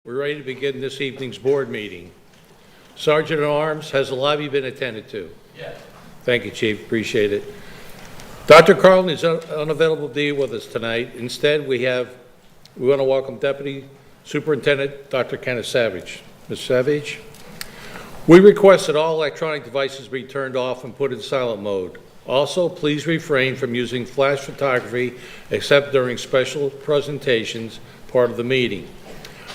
We're ready to begin this evening's board meeting. Sergeant at Arms, has the lobby been attended to? Yes. Thank you, Chief. Appreciate it. Dr. Carlin is unavailable to be with us tonight. Instead, we want to welcome Deputy Superintendent Dr. Kenneth Savage. Ms. Savage, we request that all electronic devices be turned off and put in silent mode. Also, please refrain from using flash photography except during special presentations part of the meeting.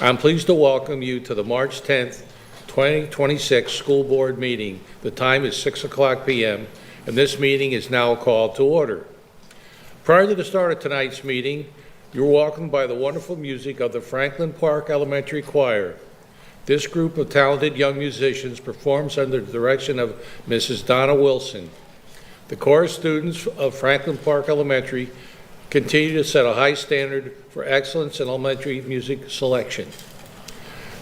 I'm pleased to welcome you to the March 10th, 2026 school board meeting. The time is 6:00 p.m. and this meeting is now called to order. Prior to the start of tonight's meeting, you're welcomed by the wonderful music of the Franklin Park Elementary Choir. This group of talented young musicians performs under the direction of Mrs. Donna Wilson. The chorus students of Franklin Park Elementary continue to set a high standard for excellence in elementary music selection.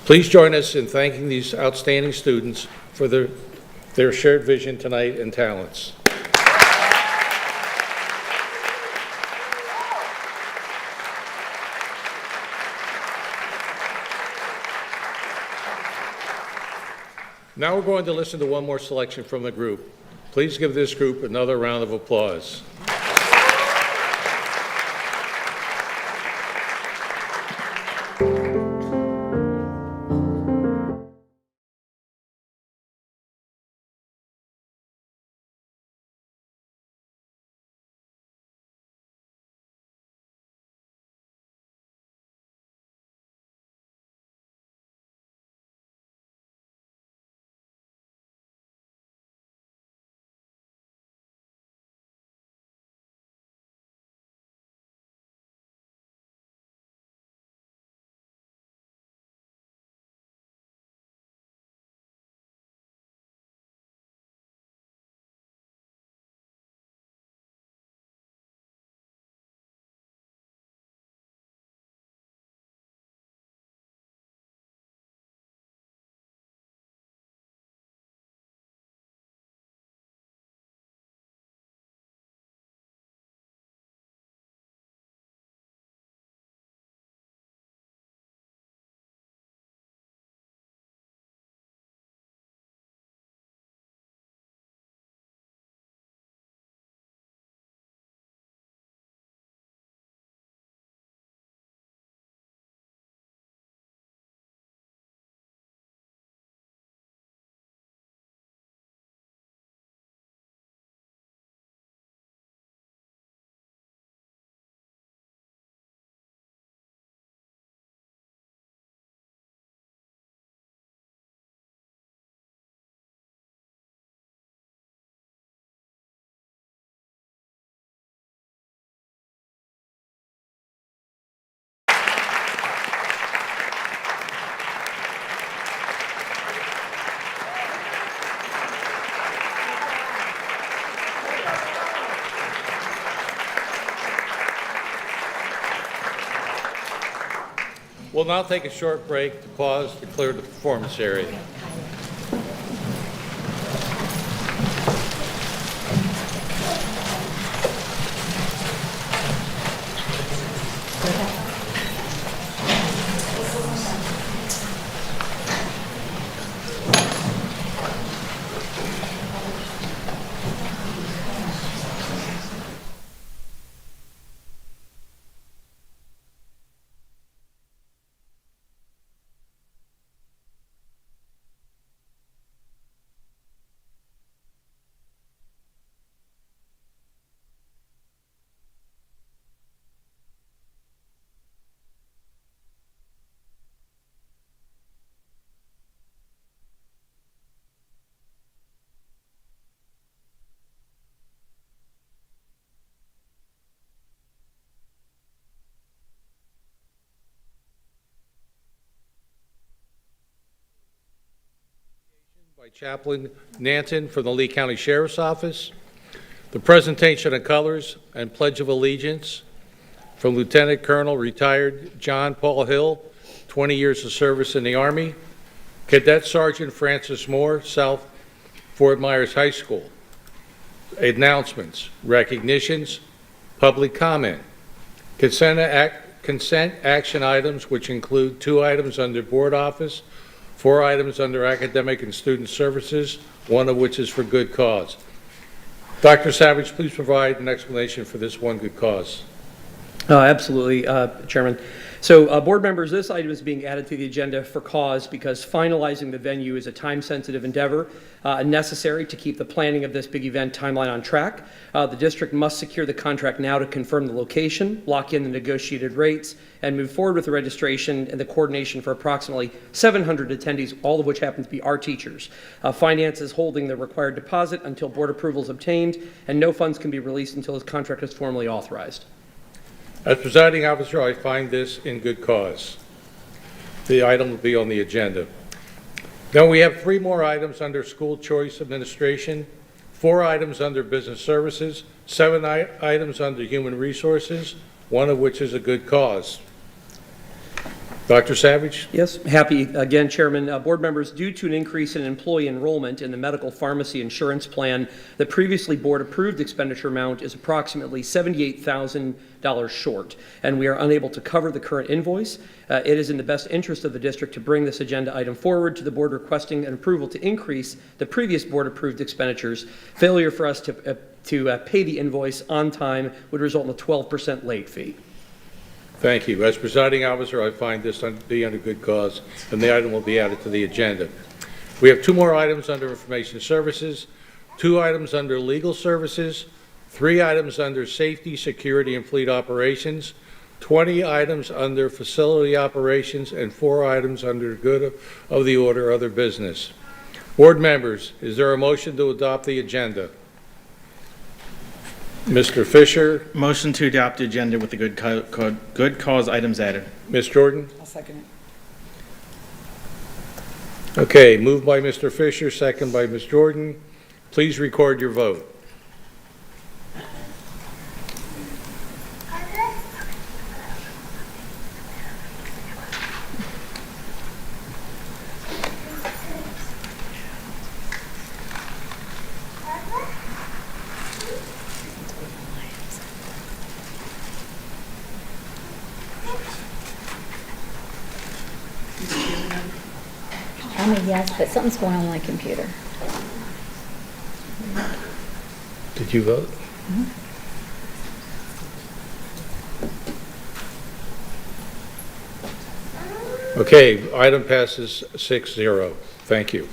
Please join us in thanking these outstanding students for their shared vision tonight and talents. Now we're going to listen to one more selection from the group. Please give this group another round of applause. We'll now take a short break to pause to clear the performance area. By Chaplain Nanton from the Lee County Sheriff's Office, the presentation of colors and Pledge of Allegiance from Lieutenant Colonel retired John Paul Hill, 20 years of service in the Army, Cadet Sergeant Francis Moore, South Fort Myers High School. Announcements, recognitions, public comment, consent consent action items, which include 2 items under Board Office, 4 items under Academic and Student Services, 1 of which is for good cause. Dr. Savage, please provide an explanation for this one good cause. Absolutely, Chairman. So, board members, this item is being added to the agenda for cause because finalizing the venue is a time-sensitive endeavor necessary to keep the planning of this big event timeline on track. The district must secure the contract now to confirm the location, lock in the negotiated rates, and move forward with the registration and the coordination for approximately 700 attendees, all of which happen to be our teachers. Finance is holding the required deposit until board approval is obtained, and no funds can be released until this contract is formally authorized. As presiding officer, I find this in good cause. The item will be on the agenda. Then we have 3 more items under School Choice Administration, 4 items under Business Services, 7 items under Human Resources, 1 of which is a good cause. Dr. Savage? Yes, happy again, Chairman. Board members, due to an increase in employee enrollment in the medical pharmacy insurance plan, the previously board-approved expenditure amount is approximately $78,000 short, and we are unable to cover the current invoice. It is in the best interest of the district to bring this agenda item forward to the board requesting an approval to increase the previous board-approved expenditures. Failure for us to pay the invoice on time would result in a 12% late fee. Thank you. As presiding officer, I find this to be under good cause, and the item will be added to the agenda. We have 2 more items under Information Services, 2 items under Legal Services, 3 items under Safety, Security, and Fleet Operations, 20 items under Facility Operations, and 4 items under Good of the Order, Other Business. Board members, is there a motion to adopt the agenda? Mr. Fisher. Motion to adopt the agenda with the good cause items added. Ms. Jordan? I'll second it. Okay, moved by Mr. Fisher, second by Ms. Jordan. Please record your vote. I'm a yes, but something's going on with my computer. Did you vote? Okay, item passes 6-0. Thank you.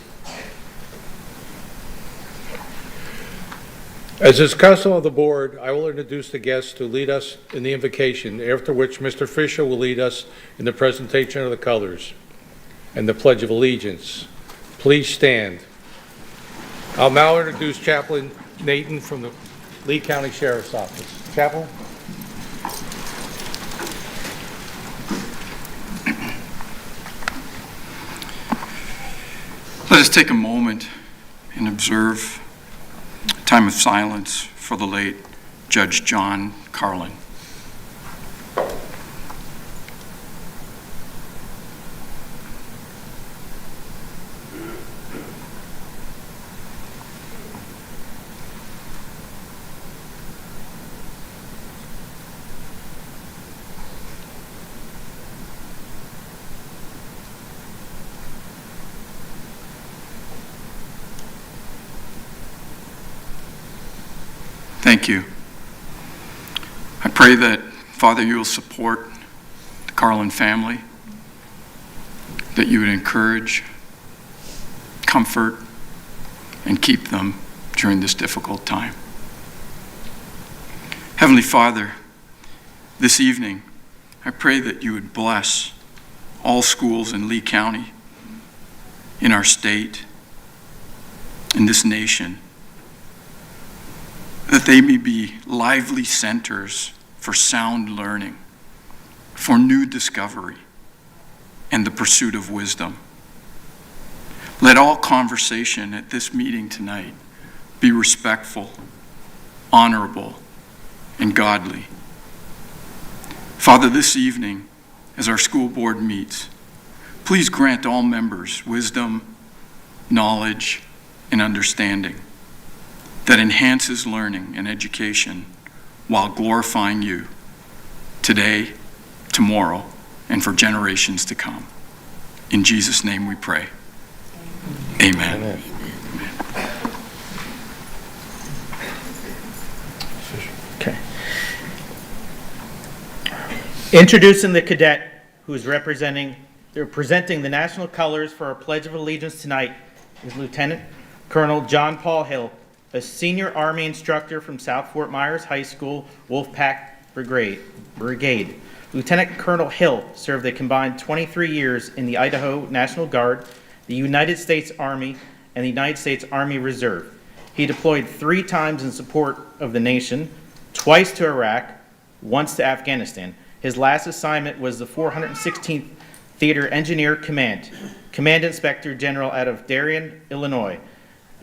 As is custom of the board, I will introduce the guests to lead us in the invocation, after which Mr. Fisher will lead us in the presentation of the colors and the Pledge of Allegiance. Please stand. I'll now introduce Chaplain Nathan from the Lee County Sheriff's Office. Chaplain? Let us take a moment and observe a time of silence for the late Judge John Carlin. Thank you. I pray that, Father, you will support the Carlin family, that you would encourage, comfort, and keep them during this difficult time. Heavenly Father, this evening, I pray that you would bless all schools in Lee County, in our state, in this nation, that they may be lively centers for sound learning, for new discovery, and the pursuit of wisdom. Let all conversation at this meeting tonight be respectful, honorable, and godly. Father, this evening, as our school board meets, please grant all members wisdom, knowledge, and understanding that enhances learning and education while glorifying you today tomorrow, and for generations to come. In Jesus' name we pray. Amen. Okay. Introducing the cadet who's presenting the national colors for our Pledge of Allegiance tonight is Lieutenant Colonel John Paul Hill, a senior Army instructor from South Fort Myers High School, Wolfpack Brigade. Lieutenant Colonel Hill served a combined 23 years in the Idaho National Guard, the United States Army, and the United States Army Reserve. He deployed 3 times in support of the nation, twice to Iraq, once to Afghanistan. His last assignment was the 416th Theater Engineer Command Inspector General out of Darien, Illinois.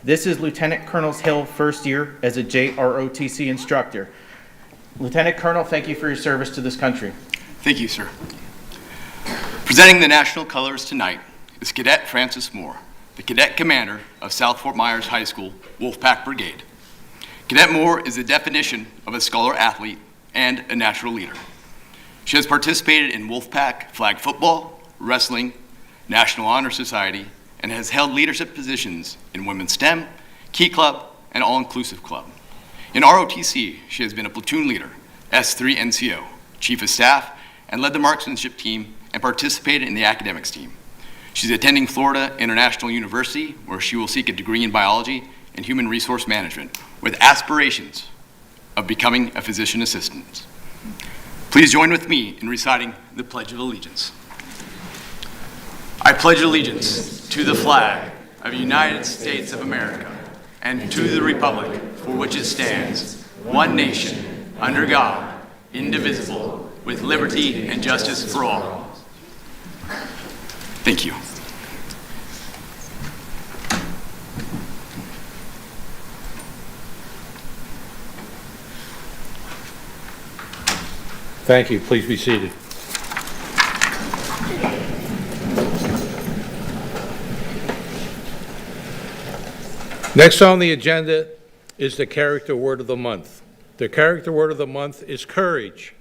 This is Lieutenant Colonel Hill's first year as a JROTC instructor. Lieutenant Colonel, thank you for your service to this country. Thank you, sir. Presenting the national colors tonight is Cadet Francis Moore, the Cadet Commander of South Fort Myers High School, Wolfpack Brigade. Cadet Moore is the definition of a scholar athlete and a natural leader. She has participated in Wolfpack flag football, wrestling, National Honor Society, and has held leadership positions in Women's STEM, Key Club, and All-Inclusive Club. In ROTC, she has been a platoon leader, S3 NCO, Chief of Staff, and led the marksmanship team and participated in the academics team. She's attending Florida International University, where she will seek a degree in biology and human resource management with aspirations of becoming a physician assistant. Please join with me in reciting the Pledge of Allegiance. I pledge allegiance to the flag of the United States of America and to the republic for which it stands, one nation, under God, indivisible, with liberty and justice for all. Thank you. Thank you. Please be seated. Next on the agenda is the character word of the month. The character word of the month is courage.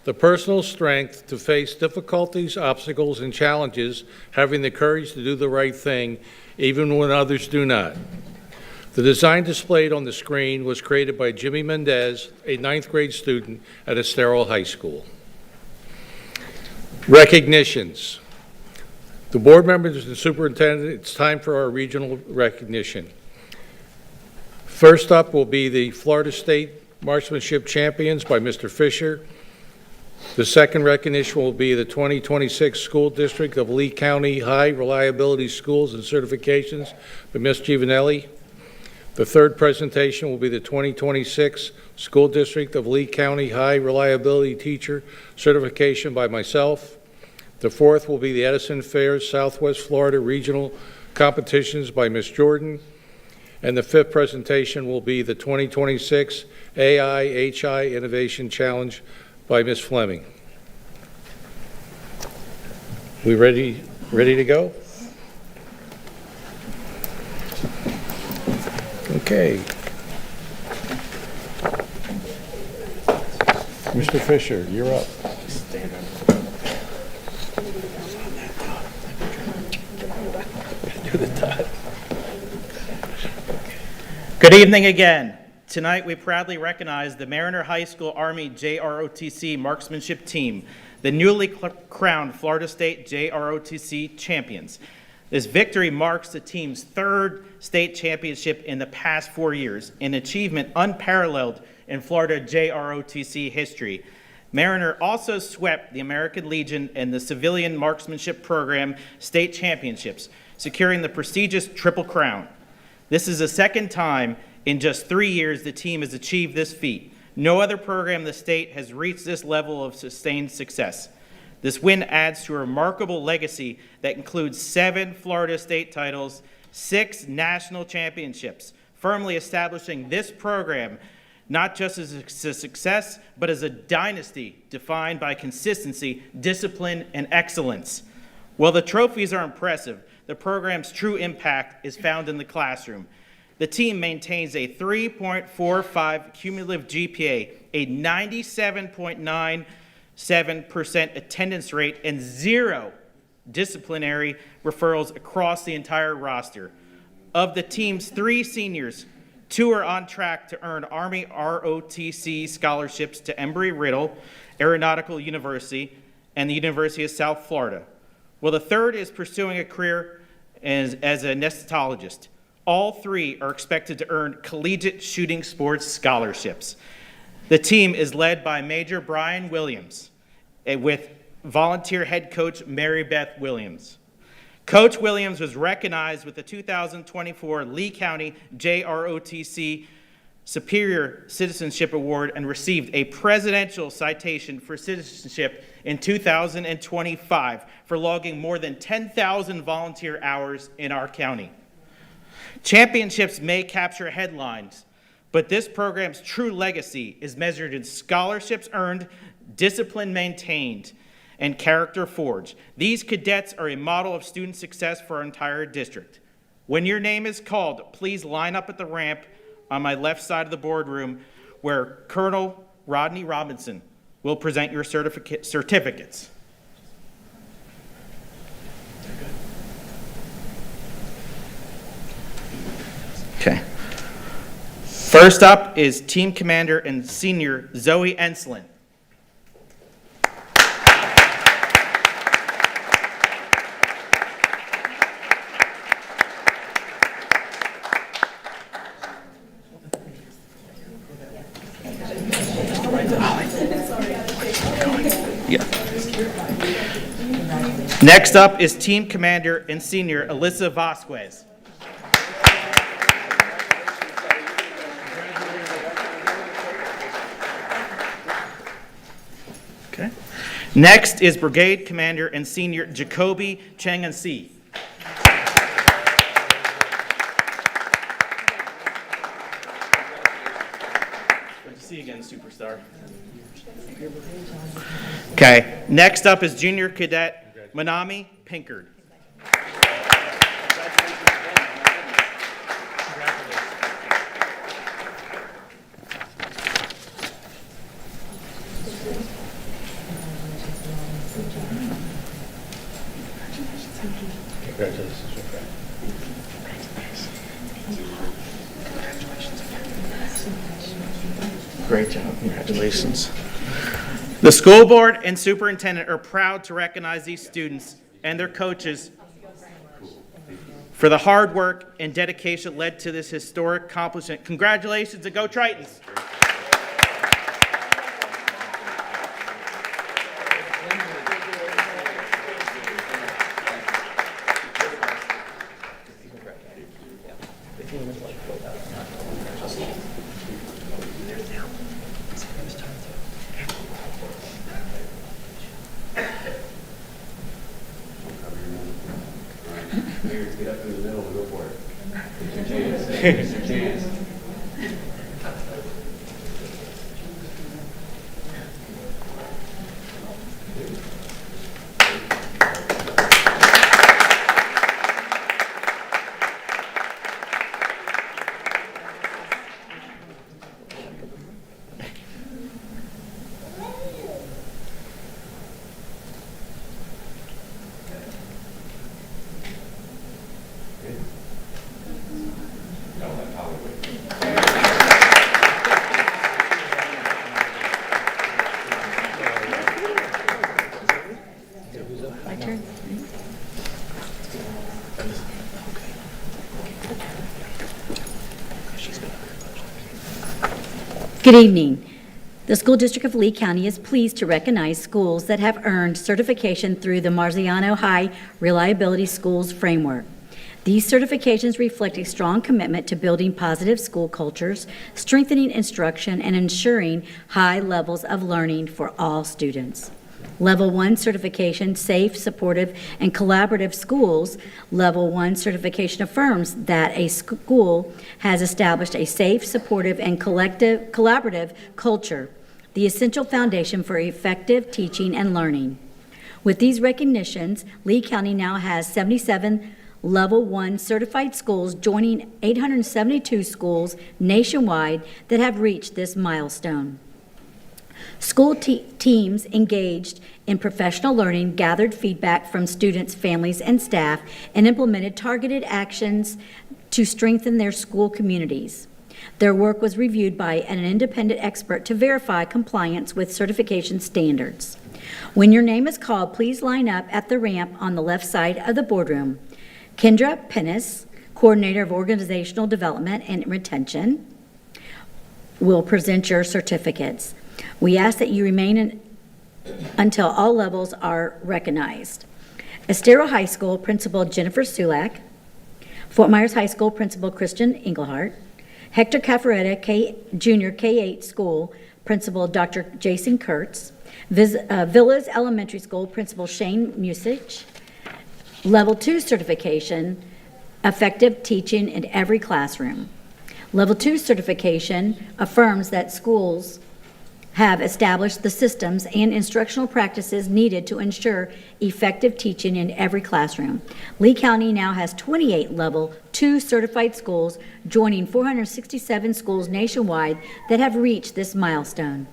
The personal strength to face difficulties, obstacles, and challenges, having the courage to do the right thing, even when others do not. The design displayed on the screen was created by Jimmy Mendez, a 9th grade student at Estero High School. Recognitions. The board members and superintendent, it's time for our regional recognition. First up will be the Florida State Marksmanship Champions by Mr. Fisher. The second recognition will be the 2026 School District of Lee County High Reliability Schools and Certifications by Ms. Giovanelli. The third presentation will be the 2026 School District of Lee County High Reliability Teacher Certification by myself. The fourth will be the Edison Fairs Southwest Florida Regional Competitions by Ms. Jordan. And the fifth presentation will be the 2026 AI-HI Innovation Challenge by Ms. Fleming. We ready to go? Okay. Mr. Fisher, you're up. Do the dot. Good evening again. Tonight we proudly recognize the Mariner High School Army JROTC Marksmanship Team, the newly crowned Florida State JROTC champions. This victory marks the team's 3rd state championship in the past 4 years, an achievement unparalleled in Florida JROTC history. Mariner also swept the American Legion and the Civilian Marksmanship Program state championships, securing the prestigious Triple Crown. This is the second time in just 3 years the team has achieved this feat. No other program in the state has reached this level of sustained success. This win adds to a remarkable legacy that includes 7 Florida state titles, 6 national championships, firmly establishing this program not just as a success, but as a dynasty defined by consistency, discipline, and excellence. While the trophies are impressive, the program's true impact is found in the classroom. The team maintains a 3.45 cumulative GPA, a 97.9 7% attendance rate, and 0 disciplinary referrals across the entire roster. Of the team's 3 seniors, 2 are on track to earn Army ROTC scholarships to Embry-Riddle Aeronautical University and the University of South Florida, while the third is pursuing a career as a anesthetologist. All 3 are expected to earn collegiate shooting sports scholarships. The team is led by Major Brian Williams with volunteer head coach Mary Beth Williams. Coach Williams was recognized with the 2024 Lee County JROTC Superior Citizenship Award and received a Presidential Citation for Citizenship in 2025 for logging more than 10,000 volunteer hours in our county. Championships may capture headlines, but this program's true legacy is measured in scholarships earned, discipline maintained, and character forged. These cadets are a model of student success for our entire district. When your name is called, please line up at the ramp on my left side of the boardroom where Colonel Rodney Robinson will present your certificates. Okay. First up is Team Commander and Senior Zoe Enslin. Yeah. Next up is Team Commander and Senior Alyssa Vasquez. Okay. Next is Brigade Commander and Senior Jacoby Changansi. Good to see you again, superstar. Okay. Next up is Junior Cadet Manami Pinkard. Great job. Congratulations. The school board and superintendent are proud to recognize these students and their coaches for the hard work and dedication led to this historic accomplishment. Congratulations and go Tritons. Get up in the middle and go for it. It's your chance. It's your chance. My turn. Good evening. The School District of Lee County is pleased to recognize schools that have earned certification through the Marziano High Reliability Schools Framework. These certifications reflect a strong commitment to building positive school cultures, strengthening instruction, and ensuring high levels of learning for all students. Level 1 certification, Safe, Supportive, and Collaborative Schools. Level 1 certification affirms that a school has established a safe, supportive, and collaborative culture, the essential foundation for effective teaching and learning. With these recognitions, Lee County now has 77 Level 1 certified schools, joining 872 schools nationwide that have reached this milestone. School teams engaged in professional learning, gathered feedback from students, families, and staff, and implemented targeted actions to strengthen their school communities. Their work was reviewed by an independent expert to verify compliance with certification standards. When your name is called, please line up at the ramp on the left side of the boardroom. Kendra Pennis, Coordinator of Organizational Development and Retention, will present your certificates. We ask that you remain until all levels are recognized. Estero High School Principal Jennifer Sulak, Fort Myers High School Principal Christian Englehart, Hector Cafaretta Junior K-8 School Principal Dr. Jason Kurtz, Villas Elementary School Principal Shane Musich, Level 2 certification, effective teaching in every classroom. Level 2 certification affirms that schools have established the systems and instructional practices needed to ensure effective teaching in every classroom. Lee County now has 28 Level 2 certified schools, joining 467 schools nationwide that have reached this milestone.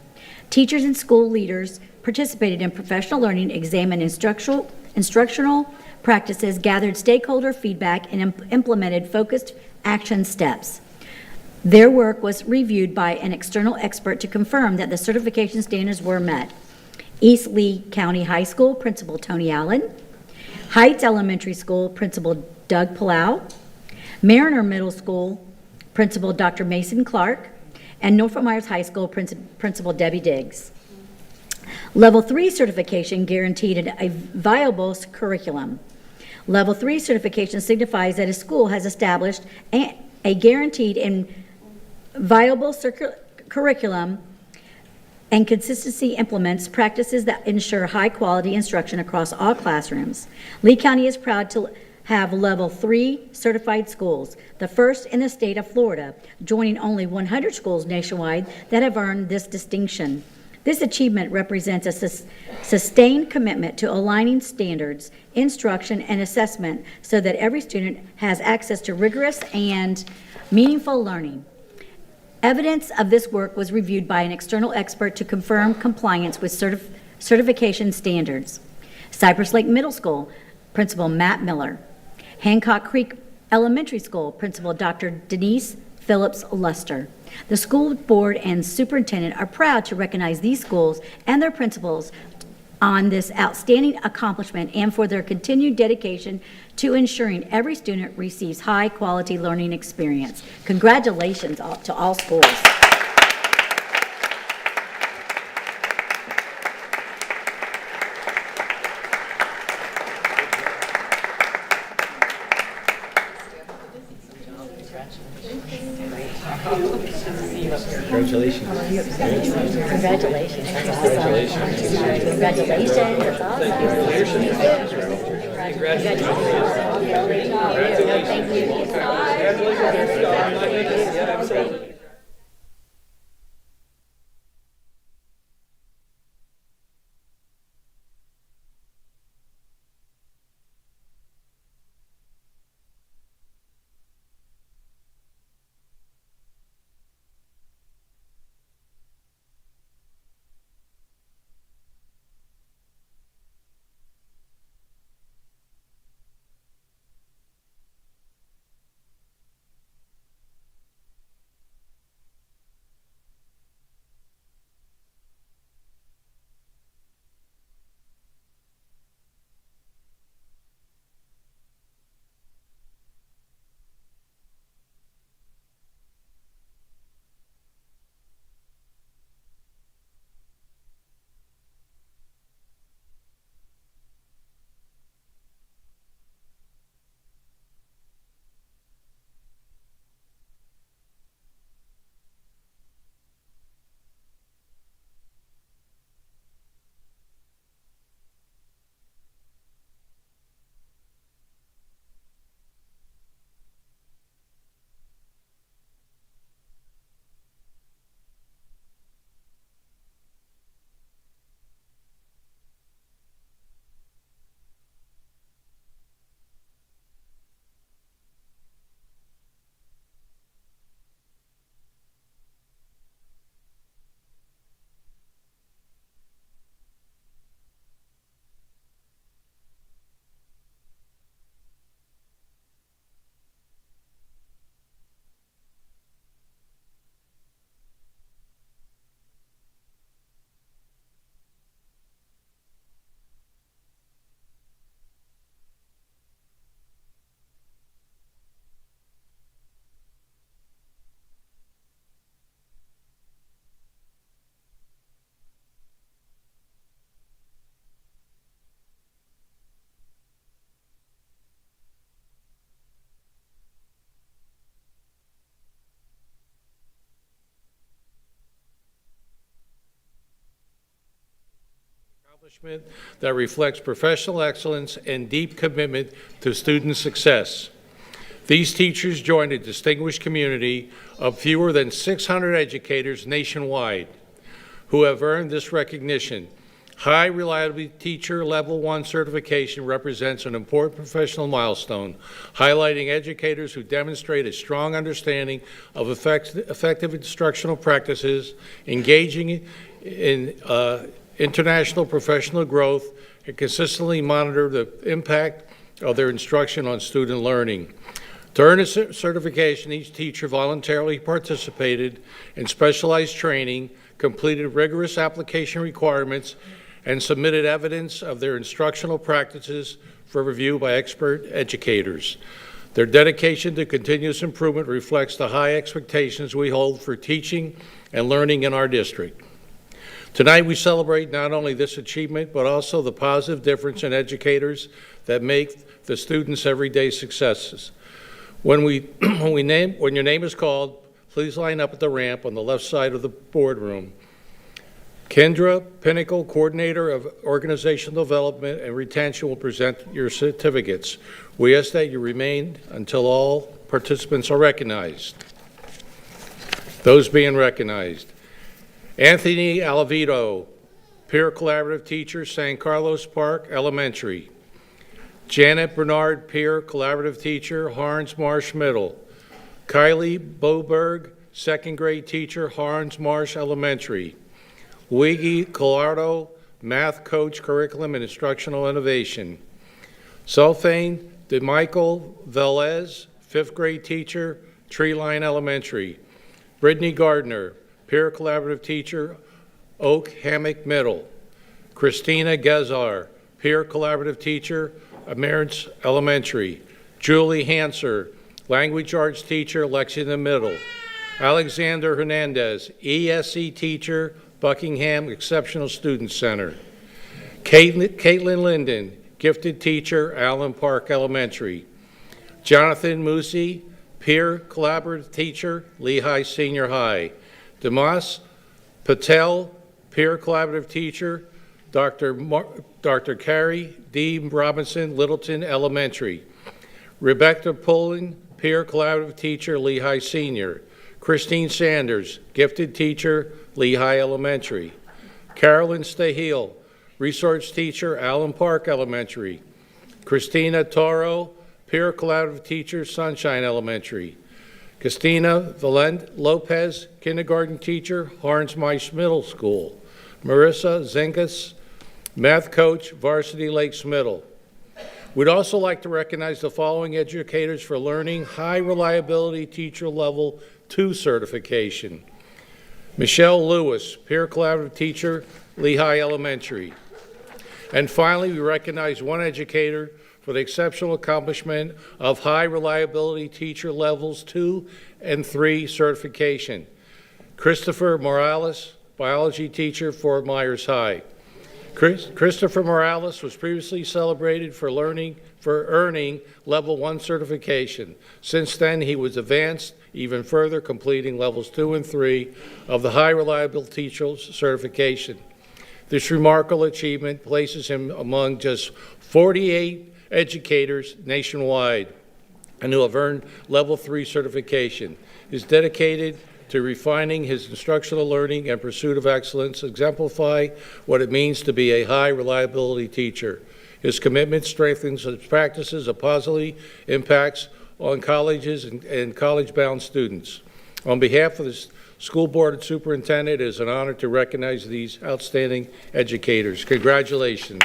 Teachers and school leaders participated in professional learning, examined instructional practices, gathered stakeholder feedback, and implemented focused action steps. Their work was reviewed by an external expert to confirm that the certification standards were met. East Lee County High School Principal Tony Allen, Heights Elementary School Principal Doug Palau, Mariner Middle School Principal Dr. Mason Clark, and Norfolk Myers High School Principal Debbie Diggs. Level 3 certification guaranteed a viable curriculum. Level 3 certification signifies that a school has established a guaranteed and viable curriculum and consistency implements practices that ensure high-quality instruction across all classrooms. Lee County is proud to have Level 3 certified schools, the first in the state of Florida, joining only 100 schools nationwide that have earned this distinction. This achievement represents a sustained commitment to aligning standards, instruction, and assessment so that every student has access to rigorous and meaningful learning. Evidence of this work was reviewed by an external expert to confirm compliance with certification standards. Cypress Lake Middle School Principal Matt Miller, Hancock Creek Elementary School Principal Dr. Denise Phillips Luster. The school board and superintendent are proud to recognize these schools and their principals on this outstanding accomplishment and for their continued dedication to ensuring every student receives high-quality learning experience. Congratulations to all schools. Congratulations. Congratulations. Congratulations. That's awesome. Thank you. accomplishment that reflects professional excellence and deep commitment to student success. These teachers join a distinguished community of fewer than 600 educators nationwide who have earned this recognition. High reliability teacher level 1 certification represents an important professional milestone, highlighting educators who demonstrate a strong understanding of effective instructional practices, engaging in international professional growth, and consistently monitor the impact of their instruction on student learning. To earn a certification, each teacher voluntarily participated in specialized training, completed rigorous application requirements, and submitted evidence of their instructional practices for review by expert educators. Their dedication to continuous improvement reflects the high expectations we hold for teaching and learning in our district. Tonight, we celebrate not only this achievement, but also the positive difference in educators that make the students' everyday successes. When your name is called, please line up at the ramp on the left side of the boardroom. Kendra Pinnacle, Coordinator of Organizational Development and Retention, will present your certificates. We ask that you remain until all participants are recognized. Those being recognized. Anthony Alavito, Peer Collaborative Teacher, San Carlos Park Elementary. Janet Bernard, Peer Collaborative Teacher, Harns Marsh Middle. Kylie Boberg, Second Grade Teacher, Harns Marsh Elementary. Luigi Collardo, Math Coach, Curriculum and Instructional Innovation. Sulfane DeMichael Velez, 5th Grade Teacher, Treeline Elementary. Brittany Gardner, Peer Collaborative Teacher, Oak Hammock Middle. Christina Gezar, Peer Collaborative Teacher, Emerance Elementary. Julie Hanser, Language Arts Teacher, Lexington Middle. Alexander Hernandez, ESE Teacher, Buckingham Exceptional Student Center. Caitlin Linden, Gifted Teacher, Allen Park Elementary. Jonathan Musi, Peer Collaborative Teacher, Lehigh Senior High. Damas Patel, Peer Collaborative Teacher, Dr. Carrie D. Robinson, Littleton Elementary. Rebecca Pullen, Peer Collaborative Teacher, Lehigh Senior. Christine Sanders, Gifted Teacher, Lehigh Elementary. Carolyn Stahil, Resource Teacher, Allen Park Elementary. Christina Toro, Peer Collaborative Teacher, Sunshine Elementary. Christina Valent Lopez, Kindergarten Teacher, Harns Marsh Middle School. Marissa Zenkas, Math Coach, Varsity Lakes Middle. We'd also like to recognize the following educators for learning High Reliability Teacher Level 2 certification. Michelle Lewis, Peer Collaborative Teacher, Lehigh Elementary. And finally, we recognize one educator for the exceptional accomplishment of High Reliability Teacher Levels 2 and 3 certification. Christopher Morales, Biology Teacher, Fort Myers High. Christopher Morales was previously celebrated for earning Level 1 certification. Since then, he was advanced even further, completing Levels 2 and 3 of the High Reliability Teacher certification. This remarkable achievement places him among just 48 educators nationwide and who have earned Level 3 certification. He is dedicated to refining his instructional learning and pursuit of excellence, exemplify what it means to be a high reliability teacher. His commitment strengthens his practices of positively impacts on colleges and college-bound students. On behalf of the school board and superintendent, it is an honor to recognize these outstanding educators. Congratulations.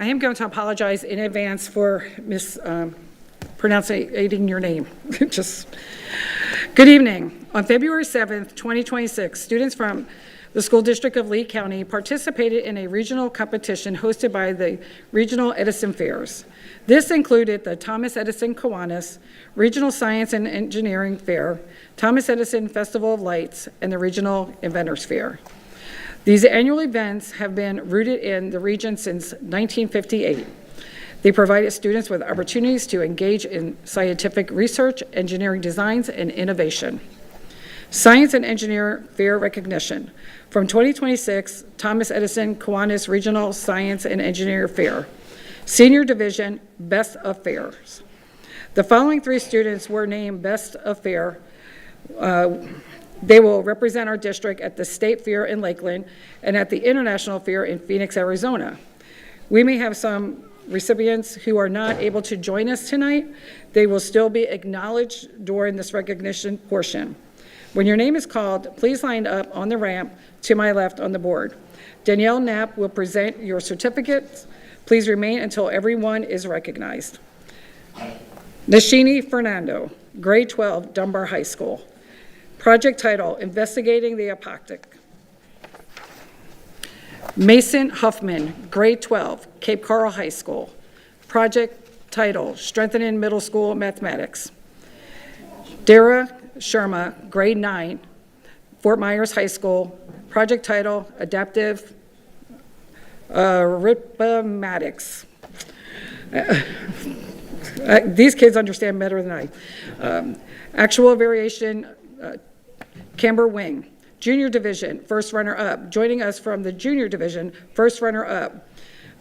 I am going to apologize in advance for mispronouncing your name. Good evening. On February 7th, 2026, students from the School District of Lee County participated in a regional competition hosted by the Regional Edison Fairs. This included the Thomas Edison Kiwanis Regional Science and Engineering Fair, Thomas Edison Festival of Lights, and the Regional Inventors Fair. These annual events have been rooted in the region since 1958. They provided students with opportunities to engage in scientific research, engineering designs, and innovation. Science and Engineer Fair recognition. From 2026, Thomas Edison Kiwanis Regional Science and Engineer Fair. Senior Division, Best of Fairs. The following 3 students were named Best of Fair. They will represent our district at the State Fair in Lakeland and at the International Fair in Phoenix, Arizona. We may have some recipients who are not able to join us tonight. They will still be acknowledged during this recognition portion. When your name is called, please line up on the ramp to my left on the board. Danielle Knapp will present your certificates. Please remain until everyone is recognized. Nashini Fernando, grade 12, Dunbar High School. Project title, Investigating the Apoptic. Mason Huffman, grade 12, Cape Coral High School. Project title, Strengthening Middle School Mathematics. Dara Sharma, grade 9, Fort Myers High School. Project title, Adaptive Arithmetics. These kids understand better than I. Actual variation, Camber Wing. Junior Division, first runner-up. Joining us from the Junior Division, first runner-up,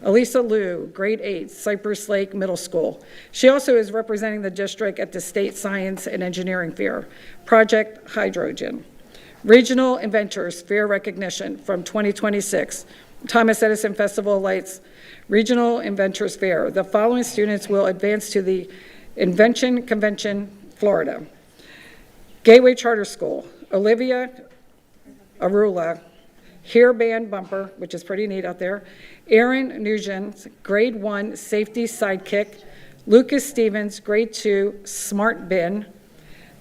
Elisa Liu, grade 8, Cypress Lake Middle School. She also is representing the district at the State Science and Engineering Fair. Project Hydrogen. Regional Inventors Fair recognition from 2026. Thomas Edison Festival of Lights, Regional Inventors Fair. The following students will advance to the Invention Convention, Florida. Gateway Charter School, Olivia Arula, Hair Band Bumper, which is pretty neat out there. Aaron Nugent, grade 1, Safety Sidekick. Lucas Stevens, grade 2, Smart Bin.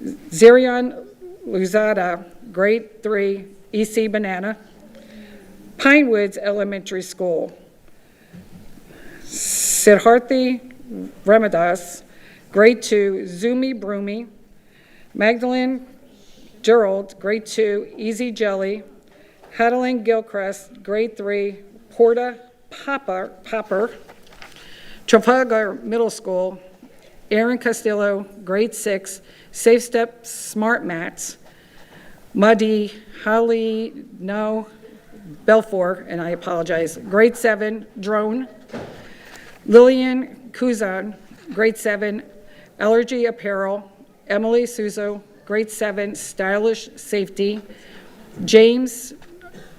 Zarion Luzada, grade 3, EC Banana. Pinewoods Elementary School. Siddharthi Ramadas, grade 2, Zumi Broomy. Magdalene Gerald, grade 2, Easy Jelly. Hadeline Gilchrist, grade 3, Porta Popper. Trafalgar Middle School. Aaron Castillo, grade 6, Safe Step Smart Mats. Muddy Holly No Belfour, and I apologize, grade 7, Drone. Lillian Kuzan, grade 7, Allergy Apparel. Emily Suzo, grade 7, Stylish Safety. James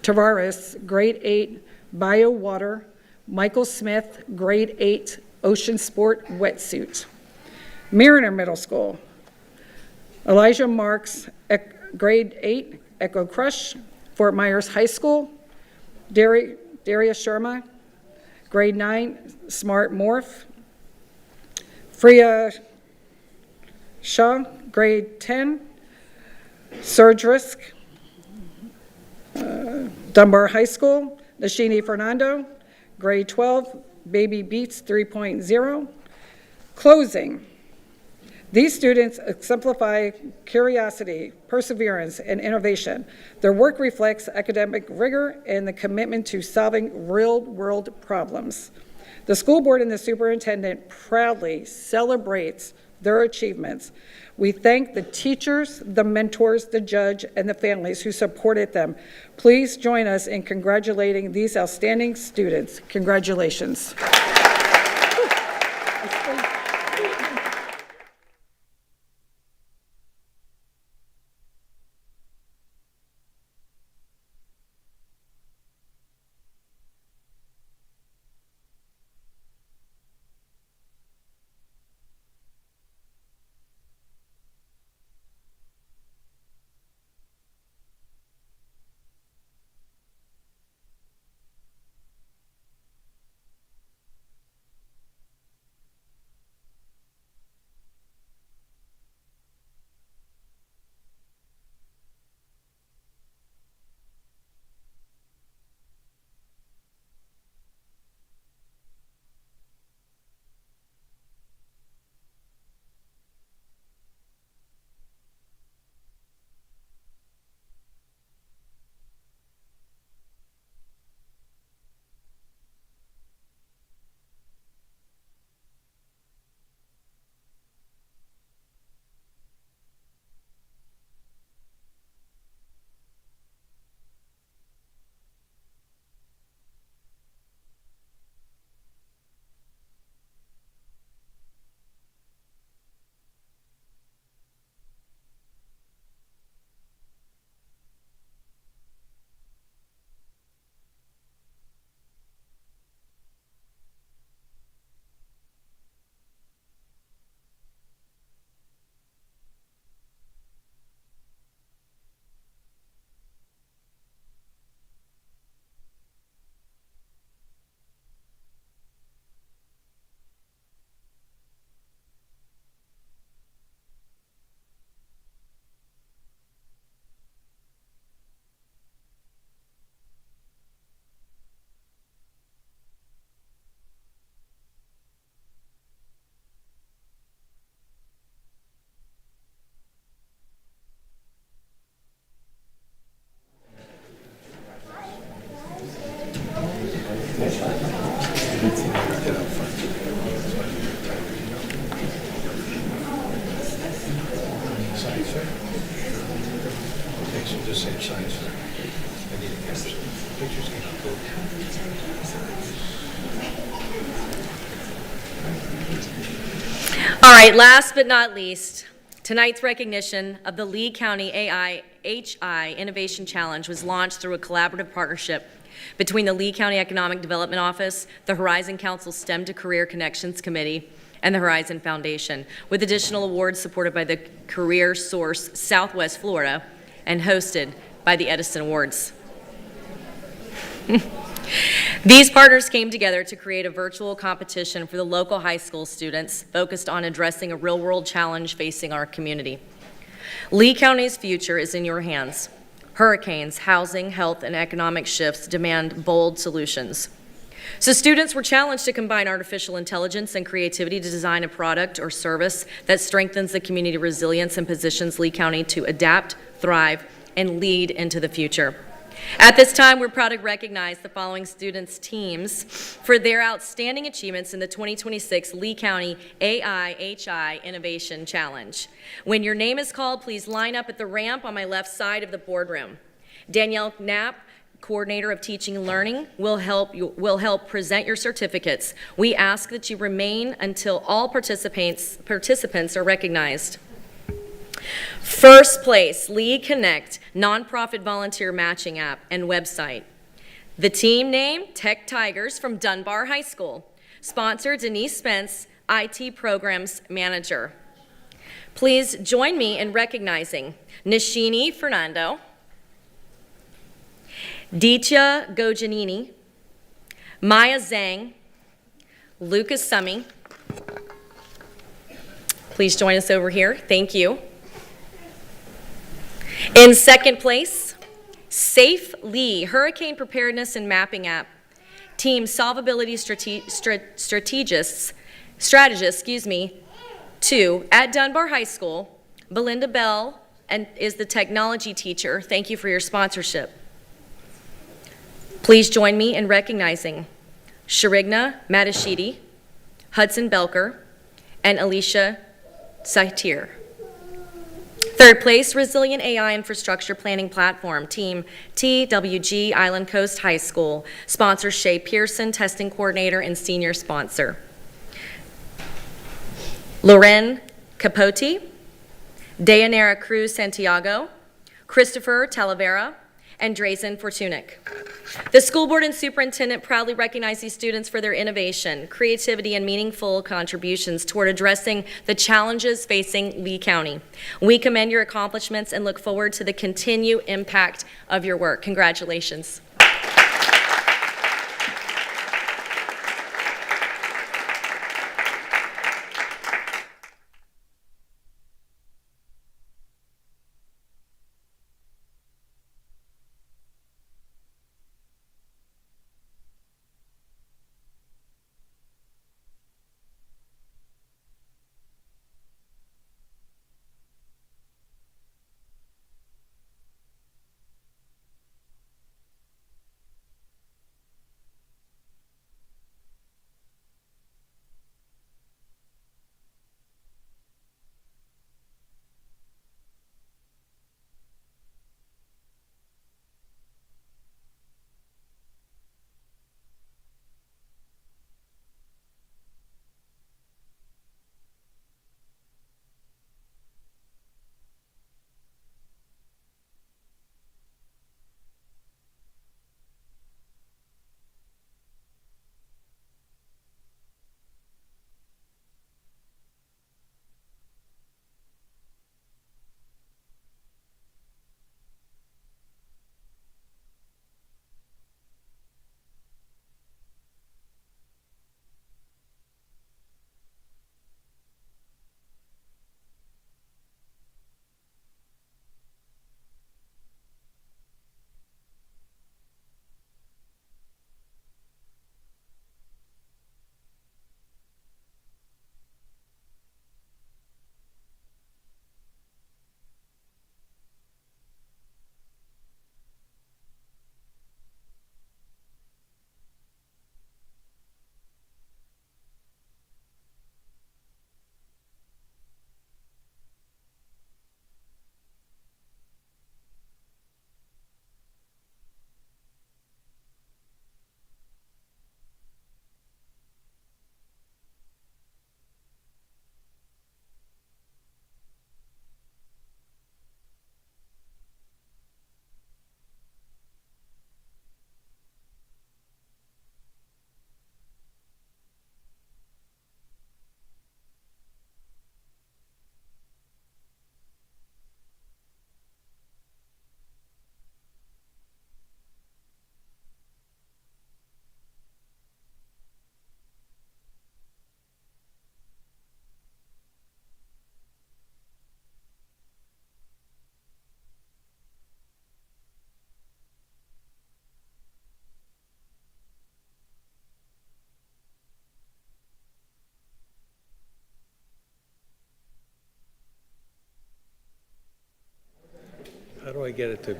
Tavares, grade 8, Bio Water. Michael Smith, grade 8, Ocean Sport Wetsuit. Mariner Middle School. Elijah Marks, grade 8, Echo Crush. Fort Myers High School. Darius Sharma, grade 9, Smart Morph. Freya Shaw, grade 10, Surge Risk. Dunbar High School. Nashini Fernando, grade 12, Baby Beats 3.0. Closing. These students exemplify curiosity, perseverance, and innovation. Their work reflects academic rigor and the commitment to solving real-world problems. The school board and the superintendent proudly celebrates their achievements. We thank the teachers, the mentors, the judge, and the families who supported them. Please join us in congratulating these outstanding students. Congratulations. All right, last but not least, tonight's recognition of the Lee County AI Innovation Challenge was launched through a collaborative partnership between the Lee County Economic Development Office, the Horizon Council STEM to Career Connections Committee, and the Horizon Foundation, with additional awards supported by the Career Source Southwest Florida and hosted by the Edison Awards. These partners came together to create a virtual competition for the local high school students focused on addressing a real-world challenge facing our community. Lee County's future is in your hands. Hurricanes, housing, health, and economic shifts demand bold solutions. So students were challenged to combine artificial intelligence and creativity to design a product or service that strengthens the community resilience and positions Lee County to adapt, thrive, and lead into the future. At this time, we're proud to recognize the following students' teams for their outstanding achievements in the 2026 Lee County AI Innovation Challenge. When your name is called, please line up at the ramp on my left side of the boardroom. Danielle Knapp, Coordinator of Teaching and Learning, will help present your certificates. We ask that you remain until all participants are recognized. First place, Lee Connect, nonprofit volunteer matching app and website. The team name, Tech Tigers from Dunbar High School. Sponsor, Denise Spence, IT Programs Manager. Please join me in recognizing Nishini Fernando, Ditya Gojanini, Maya Zhang, Lucas Summy. Please join us over here. Thank you. In second place, Safe Lee, Hurricane Preparedness and Mapping App. Team Solvability Strategist, 2 at Dunbar High School. Belinda Bell is the technology teacher. Thank you for your sponsorship. Please join me in recognizing Sharigna Matashidi, Hudson Belker, and Alicia Saitir. Third place, Resilient AI Infrastructure Planning Platform, Team TWG Island Coast High School. Sponsor Shay Pearson, Testing Coordinator and Senior Sponsor. Loren Capote, Dayanara Cruz Santiago, Christopher Talavera, and Drazen Fortunic. The school board and superintendent proudly recognize these students for their innovation, creativity, and meaningful contributions toward addressing the challenges facing Lee County. We commend your accomplishments and look forward to the continued impact of your work. Congratulations. I get it to?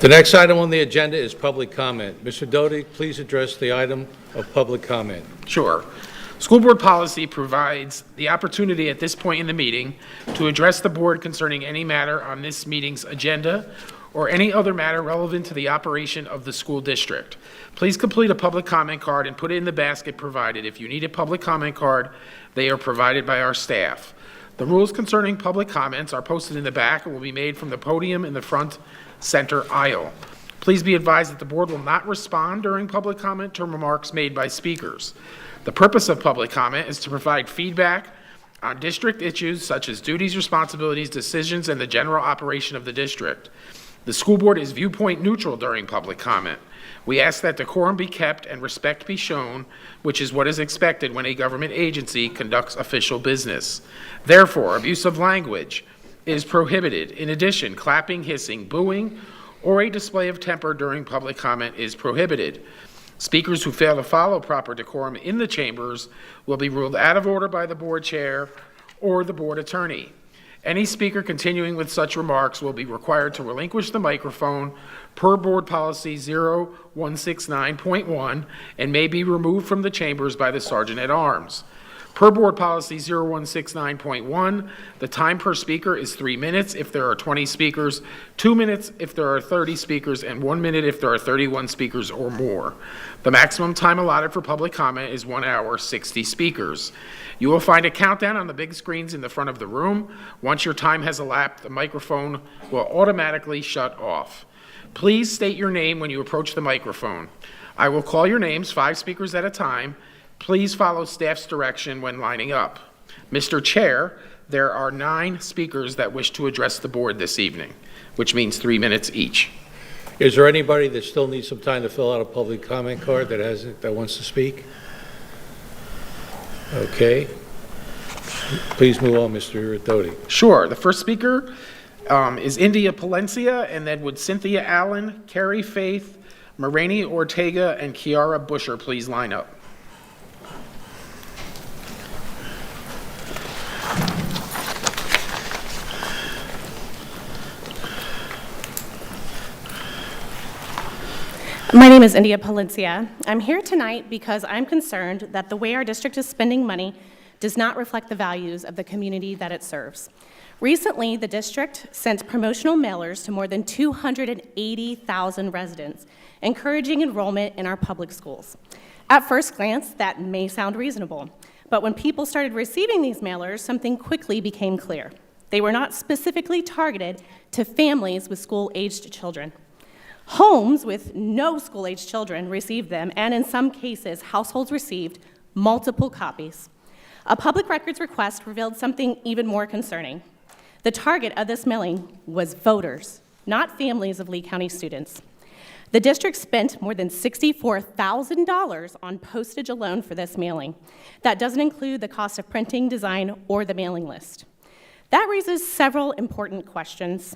The next item on the agenda is public comment. Mr. Doty, please address the item of public comment. Sure. School board policy provides the opportunity at this point in the meeting to address the board concerning any matter on this meeting's agenda or any other matter relevant to the operation of the school district. Please complete a public comment card and put it in the basket provided. If you need a public comment card, they are provided by our staff. The rules concerning public comments are posted in the back and will be made from the podium in the front center aisle. Please be advised that the board will not respond during public comment to remarks made by speakers. The purpose of public comment is to provide feedback on district issues such as duties, responsibilities, decisions, and the general operation of the district. The school board is viewpoint neutral during public comment. We ask that decorum be kept and respect be shown, which is what is expected when a government agency conducts official business. Therefore, abuse of language is prohibited. In addition, clapping, hissing, booing, or a display of temper during public comment is prohibited. Speakers who fail to follow proper decorum in the chambers will be ruled out of order by the board chair or the board attorney. Any speaker continuing with such remarks will be required to relinquish the microphone per board policy 0169.1 and may be removed from the chambers by the sergeant at arms. Per board policy 0169.1, the time per speaker is 3 minutes if there are 20 speakers, 2 minutes if there are 30 speakers, and 1 minute if there are 31 speakers or more. The maximum time allotted for public comment is 1 hour, 60 speakers. You will find a countdown on the big screens in the front of the room. Once your time has elapsed, the microphone will automatically shut off. Please state your name when you approach the microphone. I will call your names, 5 speakers at a time. Please follow staff's direction when lining up. Mr. Chair, there are 9 speakers that wish to address the board this evening, which means 3 minutes each. Is there anybody that still needs some time to fill out a public comment card that wants to speak? Okay. Please move on, Mr. Doty. Sure. The first speaker is India Palencia, and then would Cynthia Allen, Carrie Faith, Marini Ortega, and Kiara Busher please line up? My name is India Palencia. I'm here tonight because I'm concerned that the way our district is spending money does not reflect the values of the community that it serves. Recently, the district sent promotional mailers to more than 280,000 residents, encouraging enrollment in our public schools. At first glance, that may sound reasonable, but when people started receiving these mailers, something quickly became clear. They were not specifically targeted to families with school-aged children. Homes with no school-aged children received them, and in some cases, households received multiple copies. A public records request revealed something even more concerning. The target of this mailing was voters, not families of Lee County students. The district spent more than $64,000 on postage alone for this mailing. That doesn't include the cost of printing, design, or the mailing list. That raises several important questions.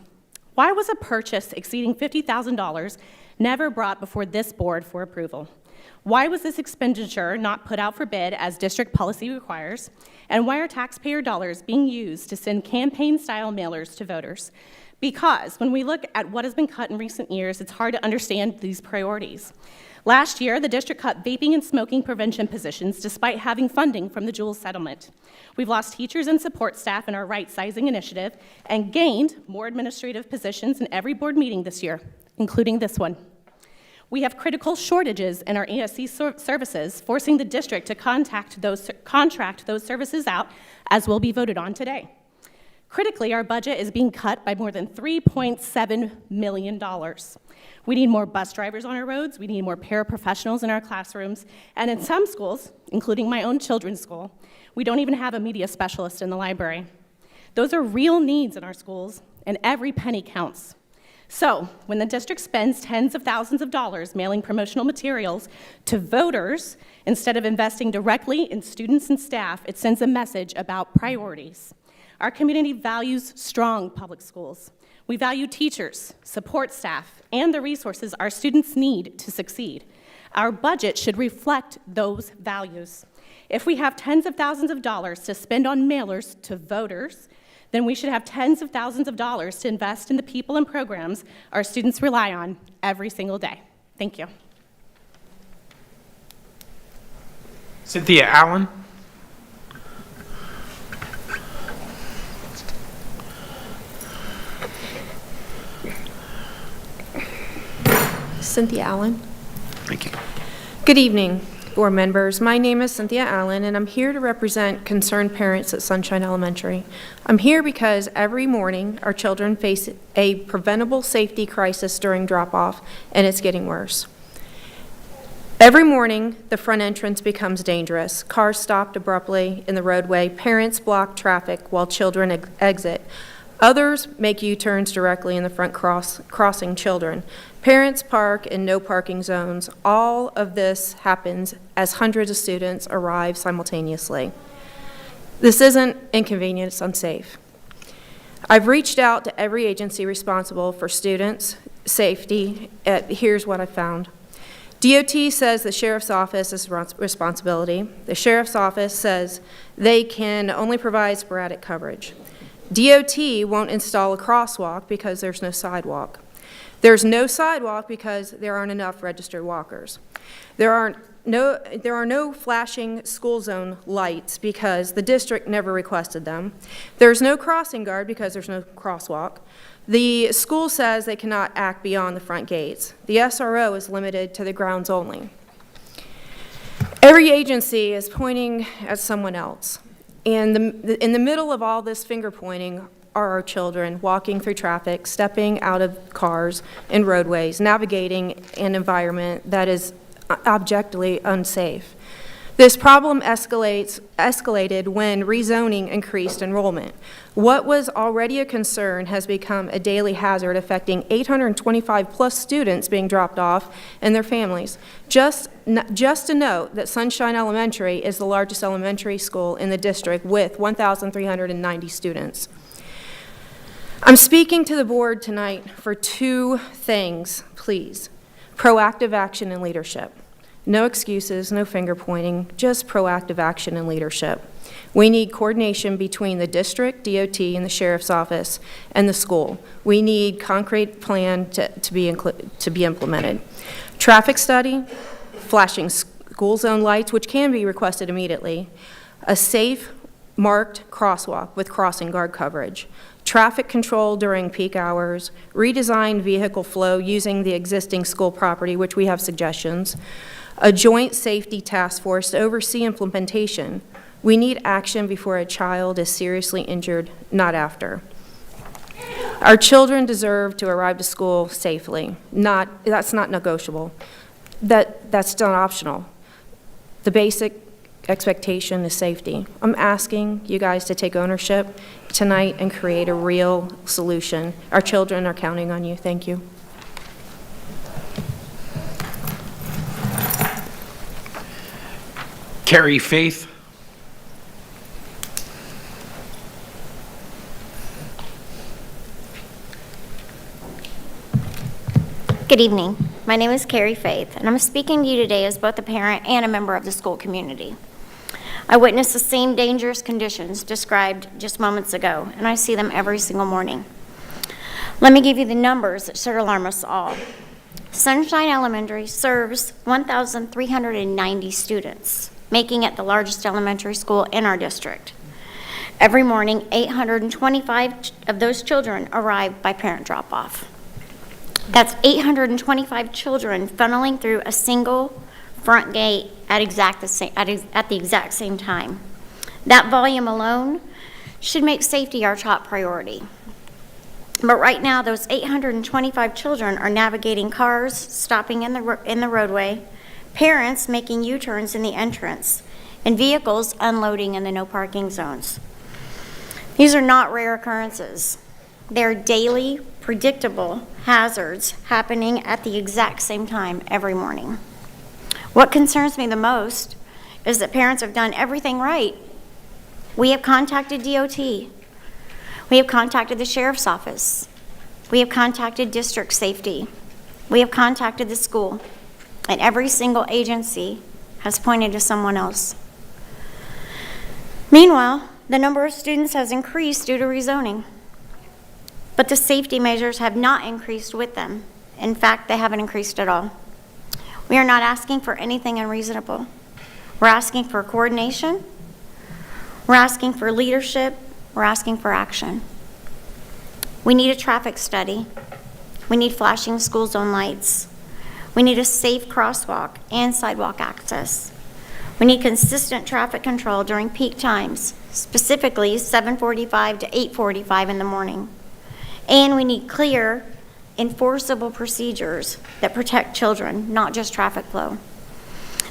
Why was a purchase exceeding $50,000 never brought before this board for approval? Why was this expenditure not put out for bid as district policy requires? And why are taxpayer dollars being used to send campaign-style mailers to voters? Because when we look at what has been cut in recent years, it's hard to understand these priorities. Last year, the district cut vaping and smoking prevention positions despite having funding from the Jules settlement. We've lost teachers and support staff in our right-sizing initiative and gained more administrative positions in every board meeting this year, including this one. We have critical shortages in our ESC services, forcing the district to contract those services out, as will be voted on today. Critically, our budget is being cut by more than $3.7 million. We need more bus drivers on our roads, we need more paraprofessionals in our classrooms, and in some schools, including my own children's school, we don't even have a media specialist in the library. Those are real needs in our schools, and every penny counts. So, when the district spends tens of thousands of dollars mailing promotional materials to voters instead of investing directly in students and staff, it sends a message about priorities. Our community values strong public schools. We value teachers, support staff, and the resources our students need to succeed. Our budget should reflect those values. If we have tens of thousands of dollars to spend on mailers to voters, then we should have tens of thousands of dollars to invest in the people and programs our students rely on every single day. Thank you. Cynthia Allen. Cynthia Allen. Thank you. Good evening, board members. My name is Cynthia Allen, and I'm here to represent concerned parents at Sunshine Elementary. I'm here because every morning our children face a preventable safety crisis during drop-off, and it's getting worse. Every morning, the front entrance becomes dangerous. Cars stopped abruptly in the roadway. Parents block traffic while children exit. Others make U-turns directly in the front crossing children. Parents park in no parking zones. All of this happens as hundreds of students arrive simultaneously. This isn't inconvenient, it's unsafe. I've reached out to every agency responsible for students' safety. Here's what I found. DOT says the sheriff's office is responsibility. The sheriff's office says they can only provide sporadic coverage. DOT won't install a crosswalk because there's no sidewalk. There's no sidewalk because there aren't enough registered walkers. There are no flashing school zone lights because the district never requested them. There's no crossing guard because there's no crosswalk. The school says they cannot act beyond the front gates. The SRO is limited to the grounds only. Every agency is pointing at someone else. And in the middle of all this finger pointing are our children walking through traffic, stepping out of cars and roadways, navigating an environment that is objectively unsafe. This problem escalated when rezoning increased enrollment. What was already a concern has become a daily hazard affecting 825 plus students being dropped off and their families. Just to note that Sunshine Elementary is the largest elementary school in the district with 1,390 students. I'm speaking to the board tonight for two things, please. Proactive action and leadership. No excuses, no finger pointing, just proactive action and leadership. We need coordination between the district, DOT, and the sheriff's office and the school. We need concrete plan to be implemented. Traffic study, flashing school zone lights, which can be requested immediately, a safe marked crosswalk with crossing guard coverage, traffic control during peak hours, redesigned vehicle flow using the existing school property, which we have suggestions, a joint safety task force to oversee implementation. We need action before a child is seriously injured, not after. Our children deserve to arrive to school safely. That's not negotiable. That's not optional. The basic expectation is safety. I'm asking you guys to take ownership tonight and create a real solution. Our children are counting on you. Thank you. Carrie Faith. Good evening. My name is Carrie Faith, and I'm speaking to you today as both a parent and a member of the school community. I witnessed the same dangerous conditions described just moments ago, and I see them every single morning. Let me give you the numbers that should alarm us all. Sunshine Elementary serves 1,390 students, making it the largest elementary school in our district. Every morning, 825 of those children arrive by parent drop-off. That's 825 children funneling through a single front gate at the exact same time. That volume alone should make safety our top priority. But right now, those 825 children are navigating cars, stopping in the roadway, parents making U-turns in the entrance, and vehicles unloading in the no parking zones. These are not rare occurrences. They're daily predictable hazards happening at the exact same time every morning. What concerns me the most is that parents have done everything right. We have contacted DOT. We have contacted the sheriff's office. We have contacted district safety. We have contacted the school. And every single agency has pointed to someone else. Meanwhile, the number of students has increased due to rezoning. But the safety measures have not increased with them. In fact, they haven't increased at all. We are not asking for anything unreasonable. We're asking for coordination. We're asking for leadership. We're asking for action. We need a traffic study. We need flashing school zone lights. We need a safe crosswalk and sidewalk access. We need consistent traffic control during peak times, specifically 7:45 to 8:45 in the morning. And we need clear, enforceable procedures that protect children, not just traffic flow.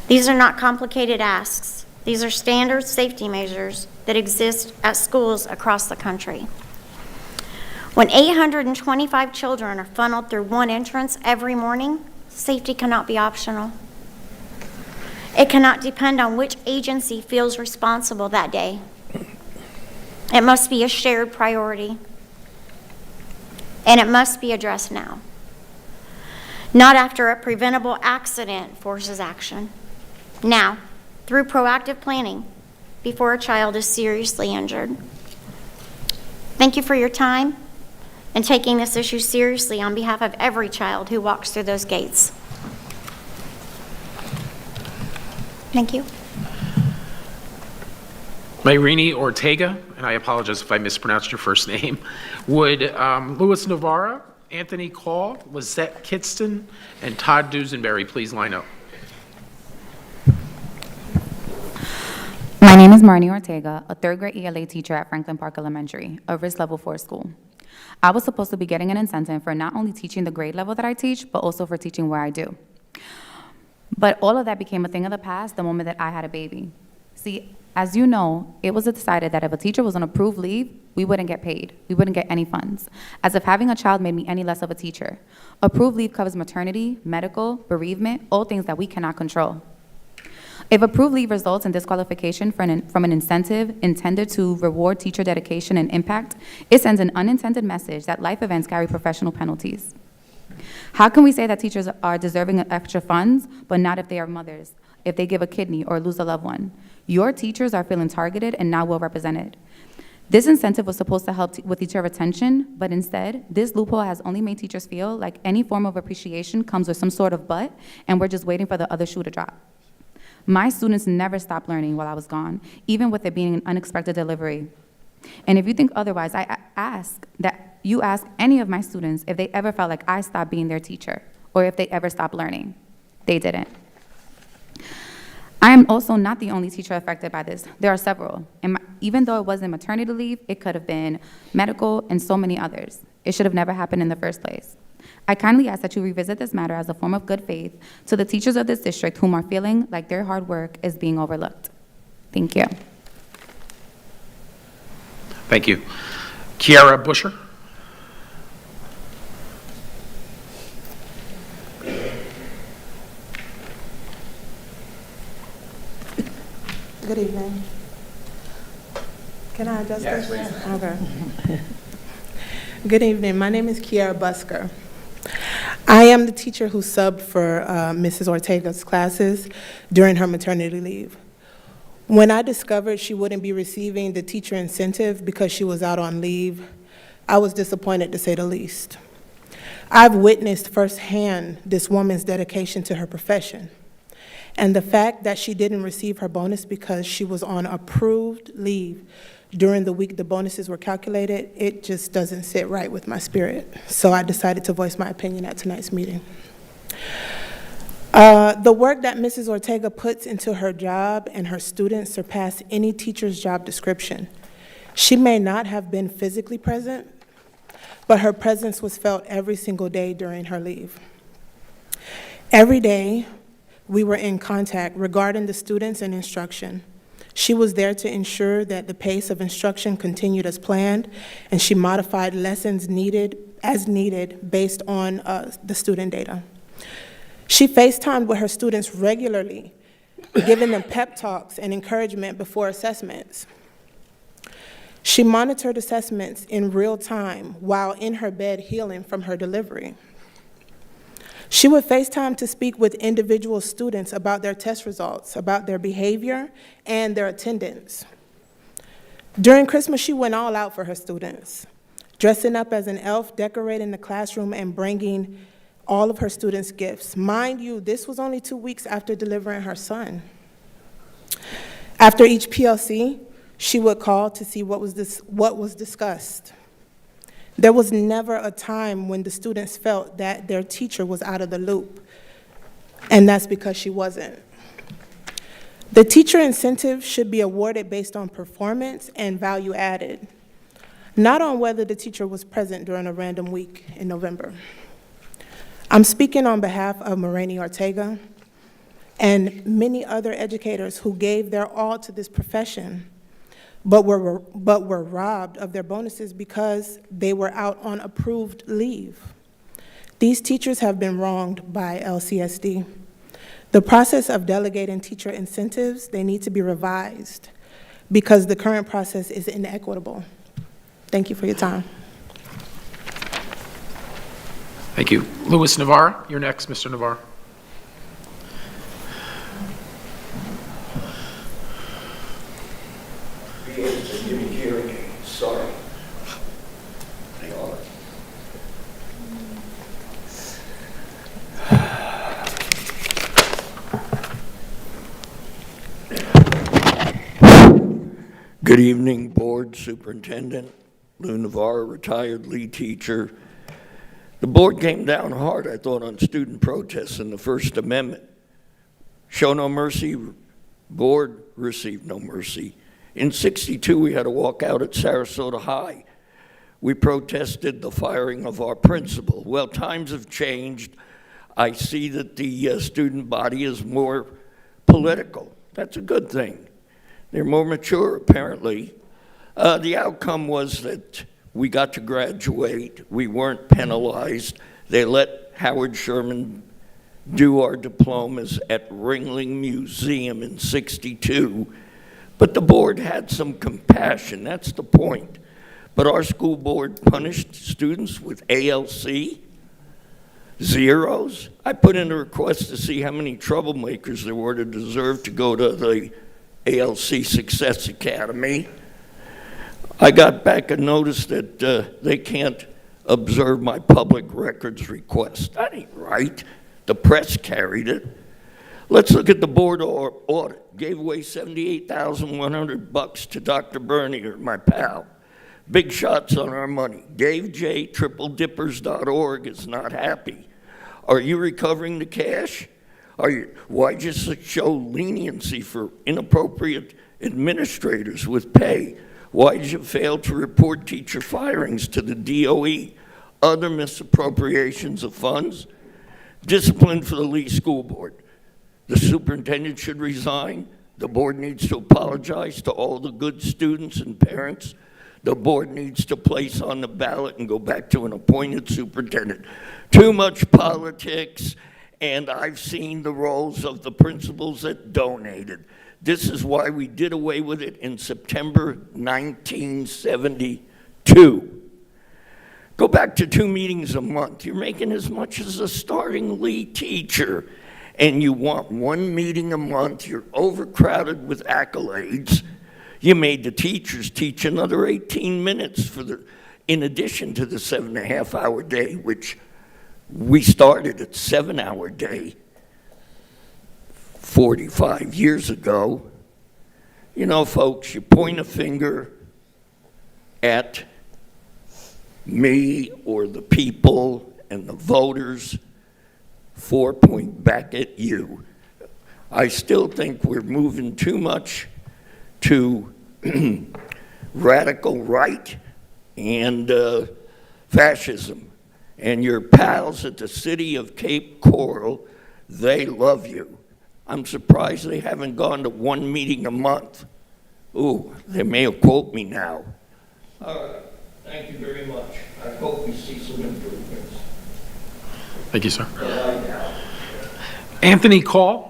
These are not complicated asks. These are standard safety measures that exist at schools across the country. When 825 children are funneled through one entrance every morning, safety cannot be optional. It cannot depend on which agency feels responsible that day. It must be a shared priority. And it must be addressed now. Not after a preventable accident forces action. Now, through proactive planning, before a child is seriously injured. Thank you for your time and taking this issue seriously on behalf of every child who walks through those gates. Thank you. Mayrini Ortega, and I apologize if I mispronounced your first name, would Louis Navarra, Anthony Call, Lizette Kitston, and Todd Dusenberry please line up? My name is Marnie Ortega, a third grade ELA teacher at Franklin Park Elementary, a risk level 4 school. I was supposed to be getting an incentive for not only teaching the grade level that I teach, but also for teaching where I do. But all of that became a thing of the past the moment that I had a baby. See, as you know, it was decided that if a teacher was on approved leave, we wouldn't get paid. We wouldn't get any funds, as if having a child made me any less of a teacher. Approved leave covers maternity, medical, bereavement, all things that we cannot control. If approved leave results in disqualification from an incentive intended to reward teacher dedication and impact, it sends an unintended message that life events carry professional penalties. How can we say that teachers are deserving of extra funds, but not if they are mothers, if they give a kidney or lose a loved one? Your teachers are feeling targeted and not well represented. This incentive was supposed to help with teacher retention, but instead, this loophole has only made teachers feel like any form of appreciation comes with some sort of but, and we're just waiting for the other shoe to drop. My students never stopped learning while I was gone, even with it being an unexpected delivery. And if you think otherwise, I ask that you ask any of my students if they ever felt like I stopped being their teacher, or if they ever stopped learning. They didn't. I am also not the only teacher affected by this. There are several. And even though it wasn't maternity leave, it could have been medical and so many others. It should have never happened in the first place. I kindly ask that you revisit this matter as a form of good faith to the teachers of this district whom are feeling like their hard work is being overlooked. Thank you. Thank you. Kiara Busher. Good evening. Can I adjust this? Please. Okay. Good evening. My name is Kiara Busker. I am the teacher who subbed for Mrs. Ortega's classes during her maternity leave. When I discovered she wouldn't be receiving the teacher incentive because she was out on leave, I was disappointed to say the least. I've witnessed firsthand this woman's dedication to her profession. And the fact that she didn't receive her bonus because she was on approved leave during the week the bonuses were calculated, it just doesn't sit right with my spirit. So I decided to voice my opinion at tonight's meeting. The work that Mrs. Ortega puts into her job and her students surpass any teacher's job description. She may not have been physically present, but her presence was felt every single day during her leave. Every day, we were in contact regarding the students and instruction. She was there to ensure that the pace of instruction continued as planned, and she modified lessons as needed based on the student data. She FaceTimed with her students regularly, giving them pep talks and encouragement before assessments. She monitored assessments in real time while in her bed healing from her delivery. She would FaceTime to speak with individual students about their test results, about their behavior, and their attendance. During Christmas, she went all out for her students, dressing up as an elf, decorating the classroom, and bringing all of her students gifts. Mind you, this was only 2 weeks after delivering her son. After each PLC, she would call to see what was discussed. There was never a time when the students felt that their teacher was out of the loop, and that's because she wasn't. The teacher incentive should be awarded based on performance and value added, not on whether the teacher was present during a random week in November. I'm speaking on behalf of Moreni Ortega and many other educators who gave their all to this profession, but were robbed of their bonuses because they were out on approved leave. These teachers have been wronged by LCSD. The process of delegating teacher incentives, they need to be revised because the current process is inequitable. Thank you for your time. Thank you. Louis Navarre, you're next, Mr. Navarre. Sorry. Hang on. Good evening, Board Superintendent, Lou Navarre, retired lead teacher. The board came down hard, I thought, on student protests and the First Amendment. Show no mercy, board received no mercy. In '62, we had to walk out at Sarasota High. We protested the firing of our principal. Well, times have changed. I see that the student body is more political. That's a good thing. They're more mature, apparently. The outcome was that we got to graduate. We weren't penalized. They let Howard Sherman do our diplomas at Ringling Museum in '62. But the board had some compassion, that's the point. But our school board punished students with ALC, zeros. I put in a request to see how many troublemakers there were to deserve to go to the ALC Success Academy. I got back a notice that they can't observe my public records request. That ain't right. The press carried it. Let's look at the board audit. Gave away $78,100 to Dr. Bernier, my pal. Big shots on our money. Dave J, tripledippers.org is not happy. Are you recovering the cash? Why just show leniency for inappropriate administrators with pay? Why did you fail to report teacher firings to the DOE? Other misappropriations of funds? Discipline for the Lee School Board. The superintendent should resign. The board needs to apologize to all the good students and parents. The board needs to place on the ballot and go back to an appointed superintendent. Too much politics, and I've seen the roles of the principals that donated. This is why we did away with it in September 1972. Go back to 2 meetings a month. You're making as much as a starting lead teacher, and you want 1 meeting a month. You're overcrowded with accolades. You made the teachers teach another 18 minutes in addition to the 7.5-hour day, which we started at 7-hour day 45 years ago. You know, folks, you point a finger at me or the people and the voters, 4 point back at you. I still think we're moving too much to radical right and fascism. And your pals at the city of Cape Coral, they love you. I'm surprised they haven't gone to 1 meeting a month. Ooh, they may have quote me now. Thank you very much. I hope we see some improvements. Thank you, sir. Anthony Call.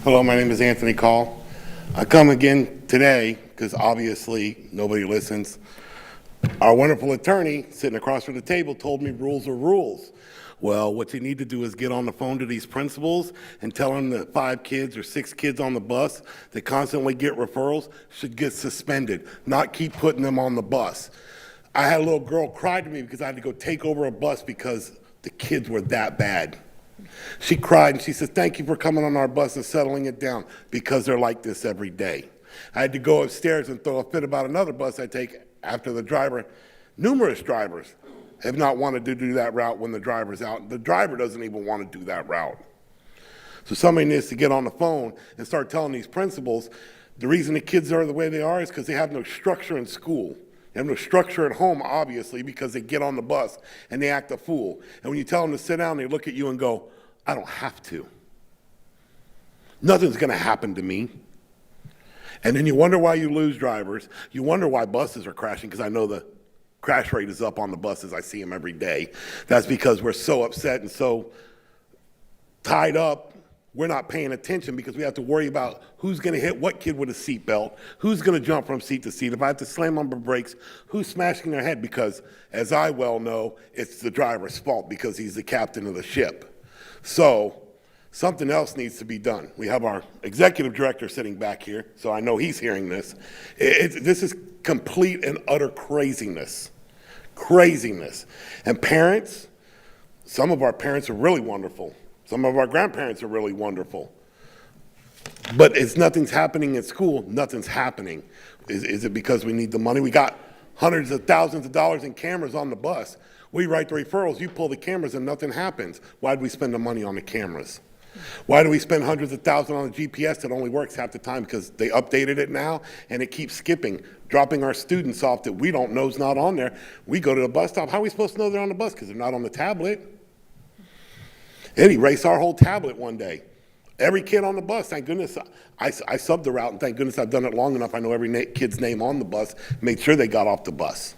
Hello, my name is Anthony Call. I come again today because obviously nobody listens. Our wonderful attorney sitting across from the table told me rules are rules. Well, what you need to do is get on the phone to these principals and tell them that 5 kids or 6 kids on the bus that constantly get referrals should get suspended, not keep putting them on the bus. I had a little girl cry to me because I had to go take over a bus because the kids were that bad. She cried and she said, "Thank you for coming on our bus and settling it down," because they're like this every day. I had to go upstairs and throw a fit about another bus I take after the driver. Numerous drivers have not wanted to do that route when the driver's out. The driver doesn't even want to do that route. So somebody needs to get on the phone and start telling these principals the reason the kids are the way they are is because they have no structure in school. They have no structure at home, obviously, because they get on the bus and they act a fool. And when you tell them to sit down, they look at you and go, "I don't have to. Nothing's going to happen to me." And then you wonder why you lose drivers. You wonder why buses are crashing, because I know the crash rate is up on the buses. I see them every day. That's because we're so upset and so tied up, we're not paying attention because we have to worry about who's going to hit what kid with a seatbelt, who's going to jump from seat to seat. If I have to slam on the brakes, who's smashing their head? Because, as I well know, it's the driver's fault because he's the captain of the ship. So something else needs to be done. We have our executive director sitting back here, so I know he's hearing this. This is complete and utter craziness. Craziness. And parents, some of our parents are really wonderful. Some of our grandparents are really wonderful. But if nothing's happening at school, nothing's happening. Is it because we need the money? We got hundreds of thousands of dollars in cameras on the bus. We write the referrals, you pull the cameras and nothing happens. Why do we spend the money on the cameras? Why do we spend hundreds of thousands on a GPS that only works half the time? Because they updated it now and it keeps skipping, dropping our students off that we don't know is not on there. We go to the bus stop. How are we supposed to know they're on the bus? Because they're not on the tablet. It erased our whole tablet one day. Every kid on the bus, thank goodness, I subbed the route, and thank goodness I've done it long enough. I know every kid's name on the bus, made sure they got off the bus.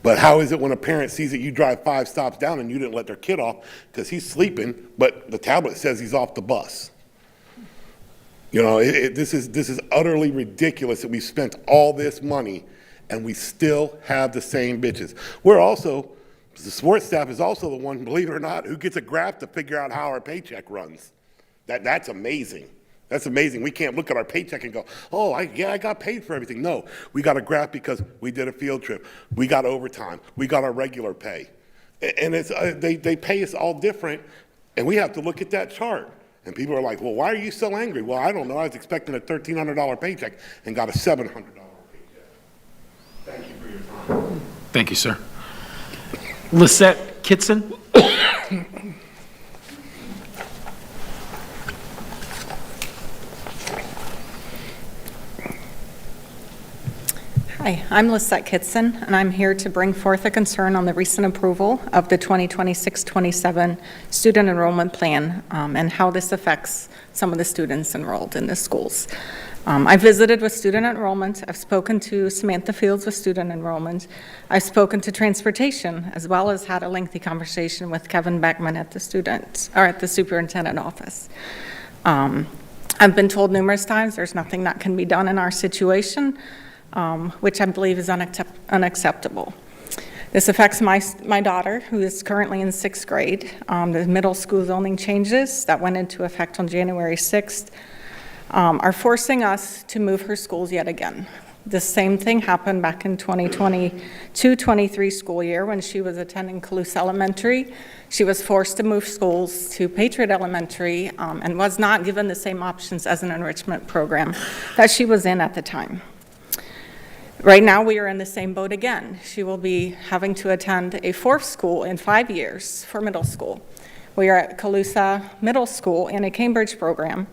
But how is it when a parent sees that you drive 5 stops down and you didn't let their kid off because he's sleeping, but the tablet says he's off the bus? You know, this is utterly ridiculous that we spent all this money and we still have the same bitches. We're also, the sports staff is also the one, believe it or not, who gets a graph to figure out how our paycheck runs. That's amazing. That's amazing. We can't look at our paycheck and go, "Oh, I got paid for everything." No, we got a graph because we did a field trip. We got overtime. We got our regular pay. And it's they pay us all different, and we have to look at that chart. And people are like, "Well, why are you so angry?" Well, I don't know. I was expecting a $1,300 paycheck and got a $700 paycheck. Thank you for your time. Thank you, sir. Lisette Kitson. Hi, I'm Lisette Kitson, and I'm here to bring forth a concern on the recent approval of the 2026-27 student enrollment plan and how this affects some of the students enrolled in the schools. I visited with student enrollment. I've spoken to Samantha Fields with student enrollment. I've spoken to transportation, as well as had a lengthy conversation with Kevin Beckman at the superintendent office. I've been told numerous times there's nothing that can be done in our situation, which I believe is unacceptable. This affects my daughter, who is currently in 6th grade. The middle school zoning changes that went into effect on January 6th are forcing us to move her schools yet again. The same thing happened back in 2022-23 school year when she was attending Calusa Elementary. She was forced to move schools to Patriot Elementary and was not given the same options as an enrichment program that she was in at the time. Right now, we are in the same boat again. She will be having to attend a 4th school in 5 years for middle school. We are at Calusa Middle School in a Cambridge program,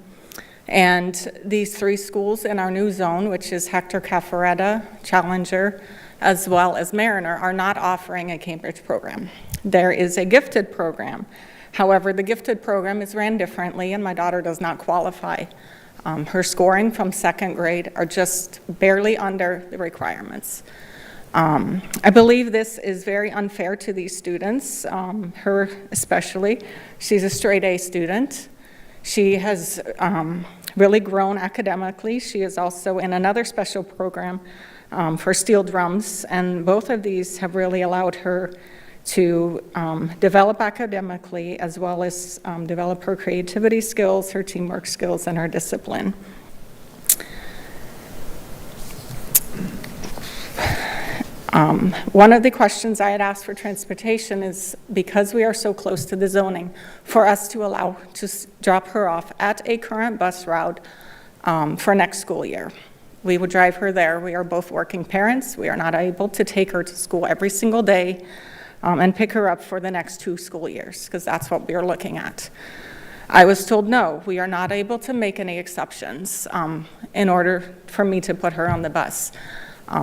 and these 3 schools in our new zone, which is Hector Caffaretta, Challenger, as well as Mariner, are not offering a Cambridge program. There is a gifted program. However, the gifted program is ran differently, and my daughter does not qualify. Her scoring from second grade are just barely under the requirements. I believe this is very unfair to these students, her especially. She's a straight A student. She has really grown academically. She is also in another special program for steel drums, and both of these have really allowed her to develop academically as well as develop her creativity skills, her teamwork skills, and her discipline. One of the questions I had asked for transportation is, because we are so close to the zoning, for us to allow to drop her off at a current bus route for next school year. We would drive her there. We are both working parents. We are not able to take her to school every single day and pick her up for the next 2 school years, because that's what we are looking at. I was told, no, we are not able to make any exceptions in order for me to put her on the bus.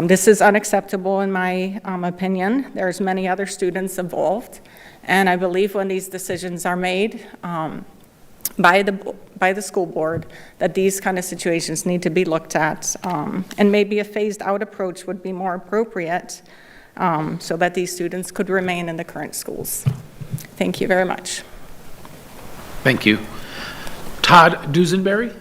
This is unacceptable in my opinion. There's many other students involved, and I believe when these decisions are made by the school board, that these kind of situations need to be looked at, and maybe a phased out approach would be more appropriate, so that these students could remain in the current schools. Thank you very much. Thank you. Todd Dusenberry?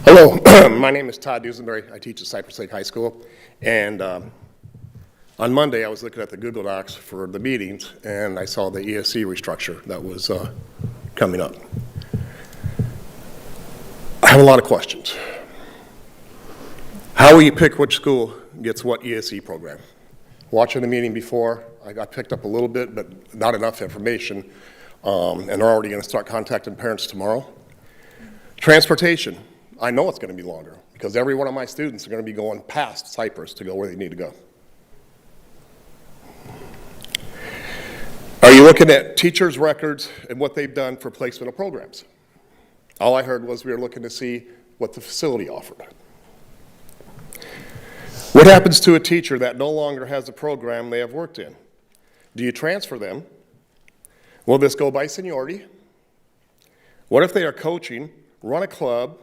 Hello, my name is Todd Dusenberry. I teach at Cypress Lake High School, and on Monday I was looking at the Google Docs for the meetings, and I saw the ESC restructure that was coming up. I have a lot of questions. How will you pick which school gets what ESC program? Watching the meeting before, I got picked up a little bit, but not enough information, and they're already going to start contacting parents tomorrow. Transportation. I know it's going to be longer because every one of my students are going to be going past Cypress to go where they need to go. Are you looking at teachers' records and what they've done for placement of programs? All I heard was we were looking to see what the facility offered. What happens to a teacher that no longer has a program they have worked in? Do you transfer them? Will this go by seniority? What if they are coaching, run a club,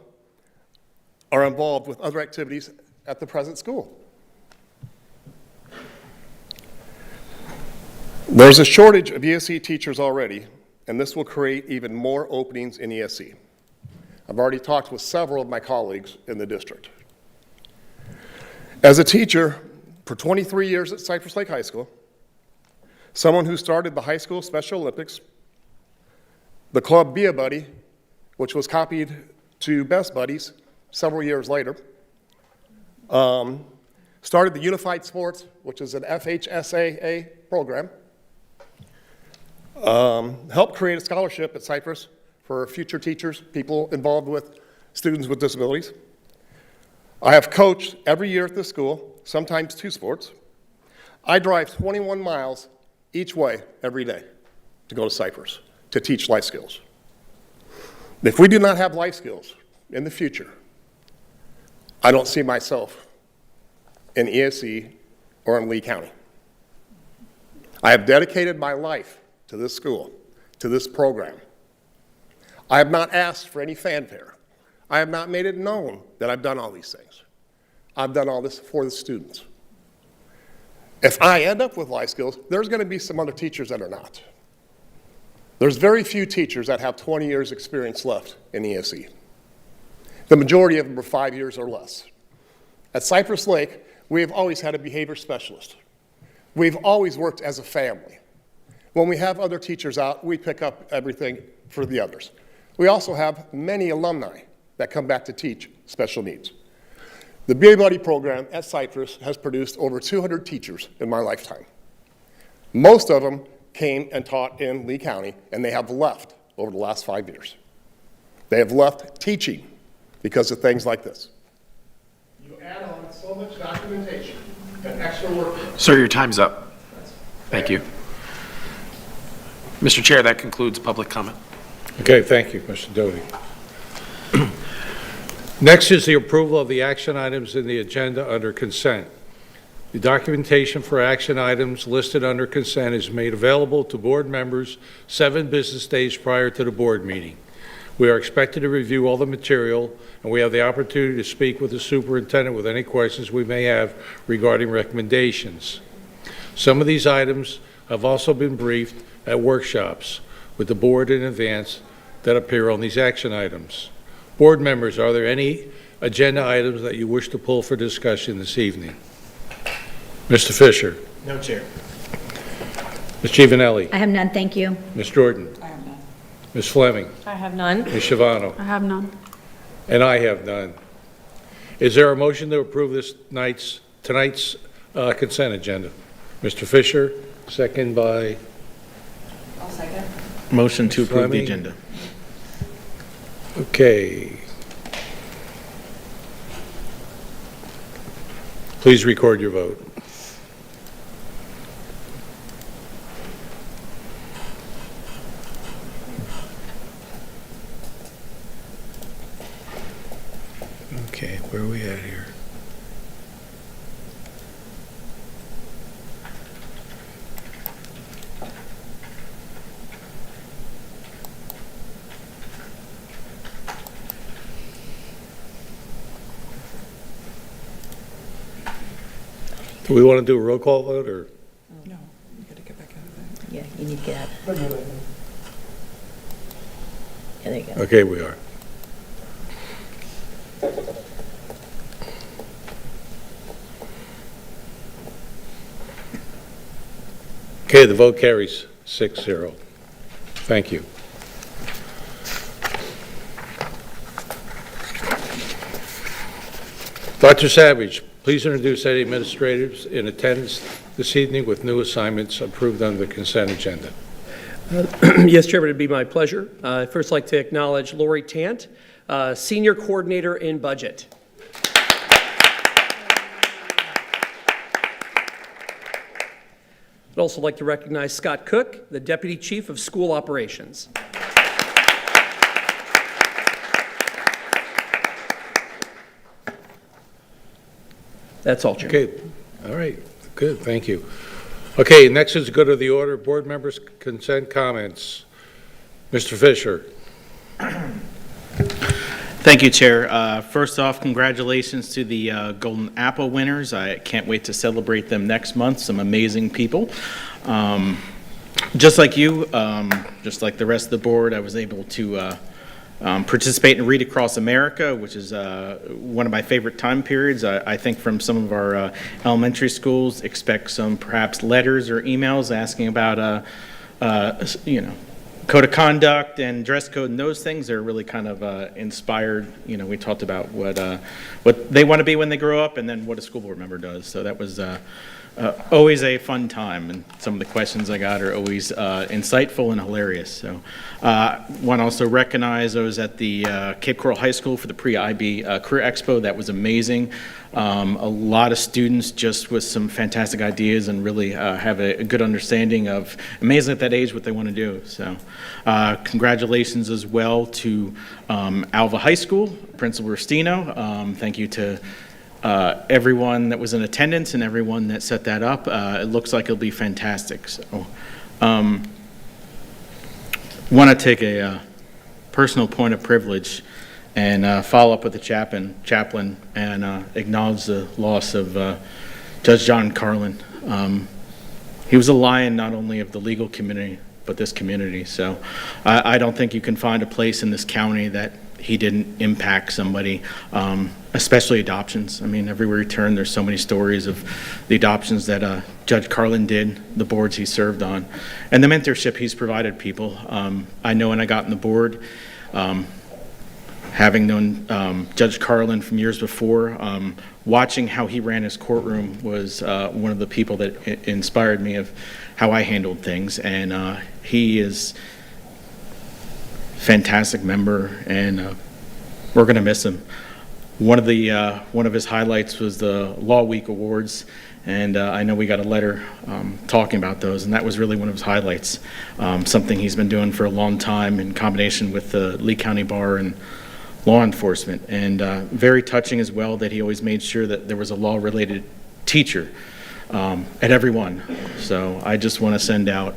are involved with other activities at the present school? There's a shortage of ESC teachers already, and this will create even more openings in ESC. I've already talked with several of my colleagues in the district. As a teacher for 23 years at Cypress Lake High School, someone who started the high school Special Olympics, the club Be a Buddy, which was copied to Best Buddies several years later, started the Unified Sports, which is an FHSAA program, helped create a scholarship at Cypress for future teachers, people involved with students with disabilities. I have coached every year at this school, sometimes 2 sports. I drive 21 miles each way every day to go to Cypress to teach life skills. If we do not have life skills in the future, I don't see myself in ESC or in Lee County. I have dedicated my life to this school, to this program. I have not asked for any fanfare. I have not made it known that I've done all these things. I've done all this for the students. If I end up with life skills, there's going to be some other teachers that are not. There's very few teachers that have 20 years experience left in ESC. The majority of them are 5 years or less. At Cypress Lake, we have always had a behavior specialist. We've always worked as a family. When we have other teachers out, we pick up everything for the others. We also have many alumni that come back to teach special needs. The Be a Buddy program at Cypress has produced over 200 teachers in my lifetime. Most of them came and taught in Lee County, and they have left over the last 5 years. They have left teaching because of things like this. You add on so much documentation and extra work. Sir, your time's up. Thank you. Mr. Chair, that concludes public comment. Okay, thank you, Mr. Doty. Next is the approval of the action items in the agenda under consent. The documentation for action items listed under consent is made available to board members 7 business days prior to the board meeting. We are expected to review all the material, and we have the opportunity to speak with the superintendent with any questions we may have regarding recommendations. Some of these items have also been briefed at workshops with the board in advance that appear on these action items. Board members, are there any agenda items that you wish to pull for discussion this evening? Mr. Fisher. No, Chair. Ms. Giovanelli. I have none, thank you. Ms. Jordan. I have none. Ms. Fleming. I have none. Ms. Shavano. I have none. And I have none. Is there a motion to approve tonight's consent agenda? Mr. Fisher, second by I'll second. Motion to approve the Fleming. agenda. Okay. Please record your vote. Okay, where are we at here? Do we want to do a roll call vote, or? No, you gotta get back out of that. Yeah, you need to get out. Yeah, there you go. Okay, we are. Okay, the vote carries 6-0. Thank you. Dr. Savage, please introduce any administrators in attendance this evening with new assignments approved under the consent agenda. Yes, Chairman, it'd be my pleasure. I'd first like to acknowledge Lori Tant, Senior Coordinator in Budget. I'd also like to recognize Scott Cook, the Deputy Chief of School Operations. That's all, Chairman. Okay, all right, good, thank you. Okay, next is go to the order. Board members' consent comments. Mr. Fisher. Thank you, Chair. First off, congratulations to the Golden Apple winners. I can't wait to celebrate them next month. Some amazing people. Just like you, just like the rest of the board, I was able to participate in Read Across America, which is one of my favorite time periods. I think from some of our elementary schools, expect some perhaps letters or emails asking about, code of conduct and dress code and those things. Are really kind of inspired. We talked about what they want to be when they grow up and then what a school board member does. So that was always a fun time, and some of the questions I got are always insightful and hilarious. So want to also recognize I was at the Cape Coral High School for the Pre-IB Career Expo. That was amazing. A lot of students just with some fantastic ideas and really have a good understanding of, amazing at that age, what they want to do. So congratulations as well to Alva High School, Principal Rustino. Thank you to everyone that was in attendance and everyone that set that up. It looks like it'll be fantastic. So want to take a personal point of privilege and follow up with the chaplain and acknowledge the loss of Judge John Carlin. He was a lion not only of the legal community, but this community. So I don't think you can find a place in this county that he didn't impact somebody, especially adoptions. I mean, everywhere you turn, there's so many stories of the adoptions that Judge Carlin did, the boards he served on, and the mentorship he's provided people. I know when I got on the board, having known Judge Carlin from years before, watching how he ran his courtroom was one of the people that inspired me of how I handled things. And he is a fantastic member, and we're going to miss him. one of his highlights was the Law Week Awards, and I know we got a letter talking about those, and that was really one of his highlights. Something he's been doing for a long time in combination with the Lee County Bar and law enforcement, and very touching as well that he always made sure that there was a law-related teacher at every one. So I just want to send out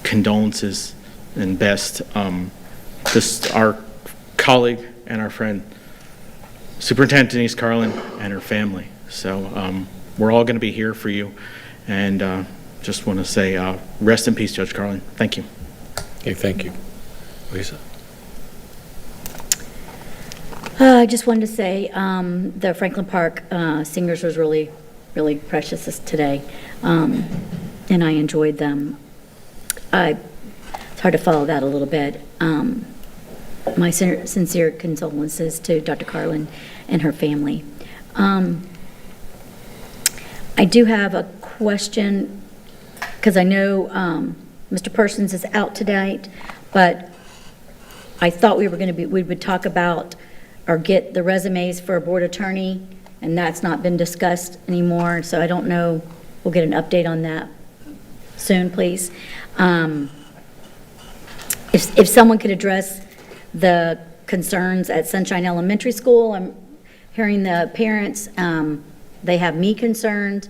condolences and best to our colleague and our friend, Superintendent Denise Carlin, and her family. So we're all going to be here for you, and just want to say rest in peace, Judge Carlin. Thank you. Okay, thank you. Lisa? I just wanted to say the Franklin Park singers was really, really precious today, and I enjoyed them. It's hard to follow that a little bit. My sincere condolences to Dr. Carlin and her family. I do have a question, because I know Mr. Persons is out tonight, but I thought we would talk about or get the resumes for a board attorney, and that's not been discussed anymore, so I don't know. We'll get an update on that soon, please. If someone could address the concerns at Sunshine Elementary School. I'm hearing the parents, they have me concerned.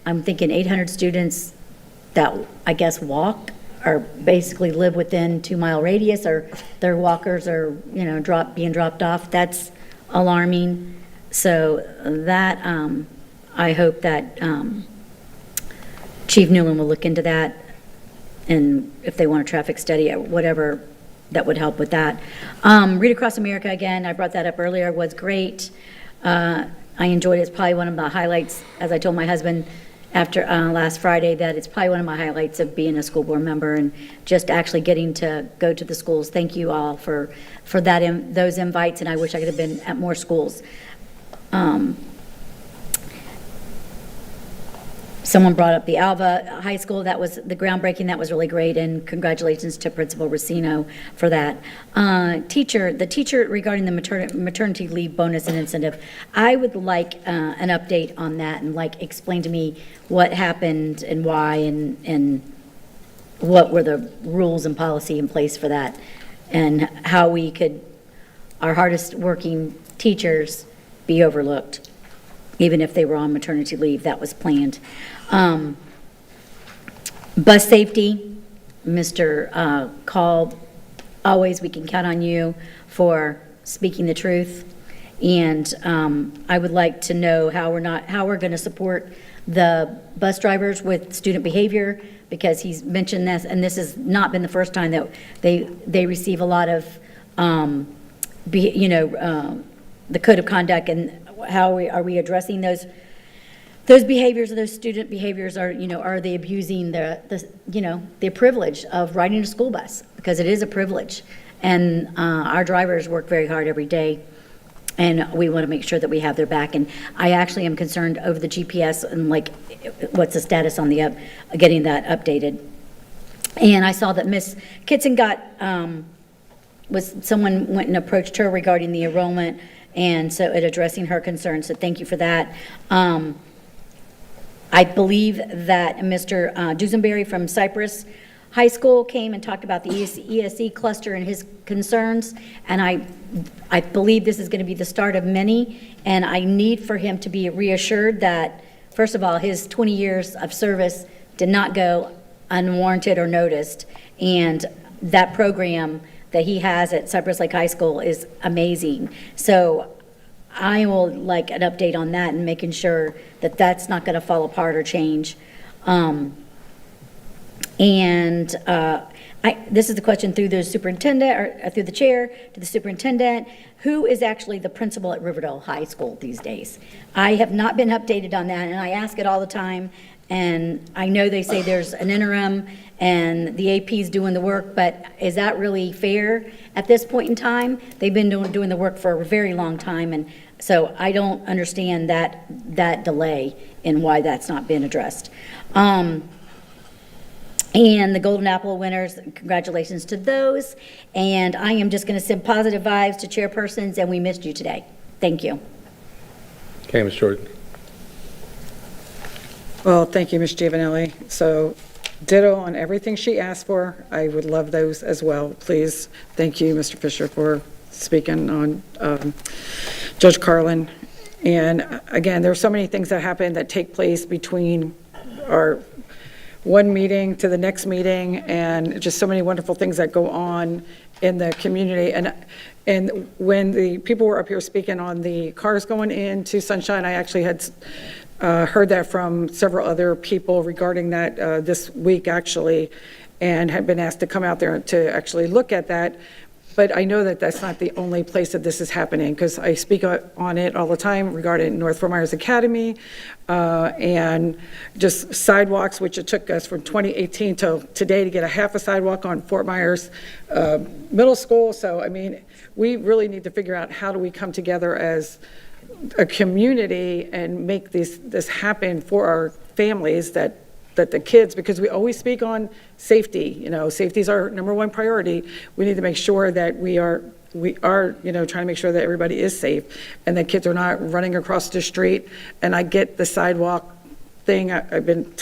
I'm thinking 800 students that I guess walk or basically live within 2-mile radius, or their walkers are, being dropped off. That's alarming. So that, I hope that Chief Newland will look into that, and if they want a traffic study or whatever, that would help with that. Read Across America, again, I brought that up earlier, was great. I enjoyed it. It's probably one of the highlights, as I told my husband after last Friday, that it's probably one of my highlights of being a school board member and just actually getting to go to the schools. Thank you all for that, those invites, and I wish I could have been at more schools. Someone brought up the Alva High School. That was the groundbreaking. That was really great, and congratulations to Principal Racino for that. The teacher regarding the maternity leave bonus and incentive. I would like an update on that, and explain to me what happened and why, and what were the rules and policy in place for that, and how we could, our hardest working teachers, be overlooked, even if they were on maternity leave. That was planned. Bus safety, Mr. Call, always we can count on you for speaking the truth. And I would like to know how we're going to support the bus drivers with student behavior, because he's mentioned this, and this has not been the first time that they receive a lot of, the code of conduct, and how are we addressing those behaviors, those student behaviors. Are they abusing the privilege of riding a school bus, because it is a privilege, and our drivers work very hard every day, and we want to make sure that we have their back. And I actually am concerned over the GPS and what's the status on the getting that updated. And I saw that Miss Kitson someone went and approached her regarding the enrollment, and so addressing her concerns. So thank you for that. I believe that Mr. Dusenberry from Cypress High School came and talked about the ESE cluster and his concerns, and I believe this is going to be the start of many, and I need for him to be reassured that, first of all, his 20 years of service did not go unwarranted or noticed, and that program that he has at Cypress Lake High School is amazing. So I will like an update on that, and making sure that that's not going to fall apart or change. This is the question through the superintendent, or through the chair to the superintendent. Who is actually the principal at Riverdale High School these days? I have not been updated on that, and I ask it all the time. And I know they say there's an interim and the AP's doing the work, but is that really fair at this point in time? They've been doing the work for a very long time, and so I don't understand that delay and why that's not been addressed. And the Golden Apple winners, congratulations to those. And I am just going to send positive vibes to chairpersons, and we missed you today. Thank you. Okay, Ms. Jordan. Well, thank you, Ms. Giovanelli. So ditto on everything she asked for. I would love those as well, please. Thank you, Mr. Fisher, for speaking on Judge Carlin. And again, there are so many things that happen that take place between our one meeting to the next meeting, and just so many wonderful things that go on in the community. And when the people were up here speaking on the cars going into Sunshine, I actually had heard that from several other people regarding that this week, actually, and had been asked to come out there to actually look at that. But I know that that's not the only place that this is happening, because I speak on it all the time regarding North Fort Myers Academy and just sidewalks, which it took us from 2018 till today to get a half a sidewalk on Fort Myers Middle School. So, I mean, we really need to figure out how do we come together as a community and make this happen for our families, that the kids, because we always speak on safety, safety is our number one priority. We need to make sure that we are, trying to make sure that everybody is safe and that kids are not running across the street. And I get the sidewalk thing. I've been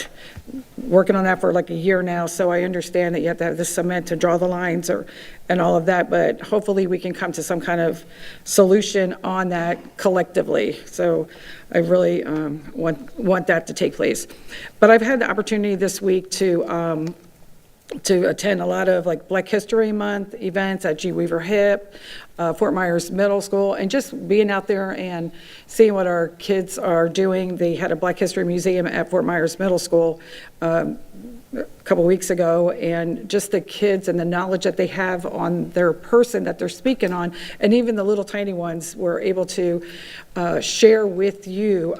working on that for like a year now, so I understand that you have to have the cement to draw the lines and all of that, but hopefully we can come to some kind of solution on that collectively. So I really want that to take place. But I've had the opportunity this week to attend a lot of like Black History Month events at G. Weaver Hip, Fort Myers Middle School, and just being out there and seeing what our kids are doing. They had a Black History Museum at Fort Myers Middle School a couple weeks ago, and just the kids and the knowledge that they have on their person that they're speaking on, and even the little tiny ones were able to share with you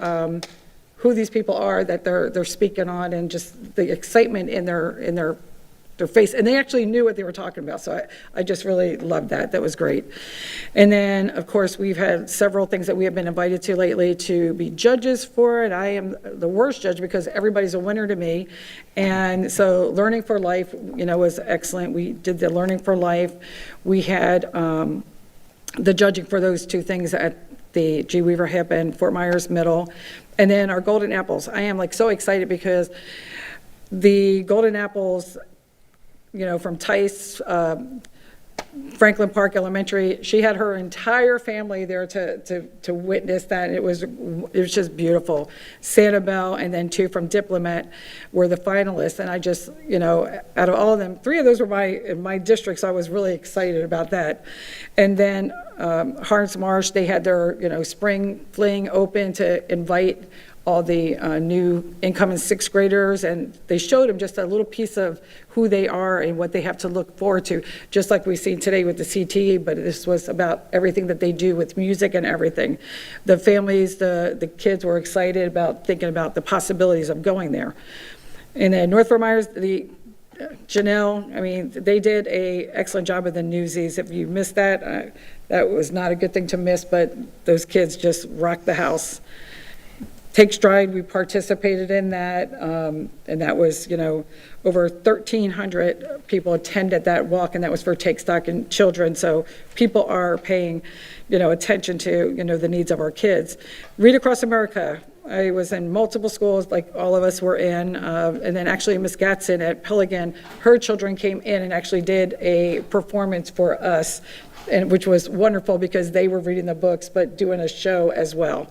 who these people are that they're speaking on, and just the excitement in their face, and they actually knew what they were talking about. So I just really loved that. That was great. And then, of course, we've had several things that we have been invited to lately to be judges for it. I am the worst judge because everybody's a winner to me. And so Learning for Life, was excellent. We did the Learning for Life. We had the judging for those two things at the G. Weaver Hip and Fort Myers Middle. And then our Golden Apples. I am like so excited because the Golden Apples, from Tice, Franklin Park Elementary, she had her entire family there to witness that. It was just beautiful. Sanibel and then two from Diplomat were the finalists, and I just, out of all of them, 3 of those were in my district, so I was really excited about that. And then Harns Marsh, they had their, spring fling open to invite all the new incoming 6th graders, and they showed them just a little piece of who they are and what they have to look forward to, just like we've seen today with the CTE, but this was about everything that they do with music and everything. The families, the kids were excited about thinking about the possibilities of going there. And then North Fort Myers, Janelle, they did an excellent job with the Newsies. If you missed that, that was not a good thing to miss, but those kids just rocked the house. Take Stride, we participated in that, and that was, over 1,300 people attended that walk, and that was for Take Stock in Children. So people are paying, attention to, the needs of our kids. Read Across America. I was in multiple schools, like all of us were in, and then actually Miss Gatson at Pelican, her children came in and actually did a performance for us, and which was wonderful because they were reading the books, but doing a show as well.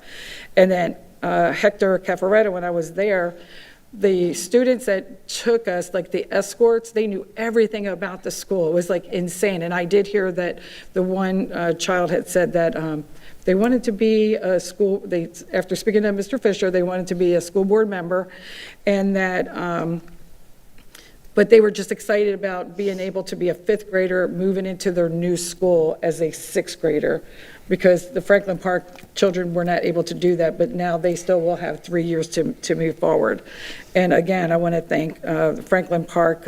And then Hector Caffaretta, when I was there, the students that took us, like the escorts, they knew everything about the school. It was like insane. And I did hear that the one child had said that they wanted to be a school, after speaking to Mr. Fisher, they wanted to be a school board member, and that, but they were just excited about being able to be a 5th grader moving into their new school as a 6th grader, because the Franklin Park children were not able to do that, but now they still will have 3 years to move forward. And again, I want to thank Franklin Park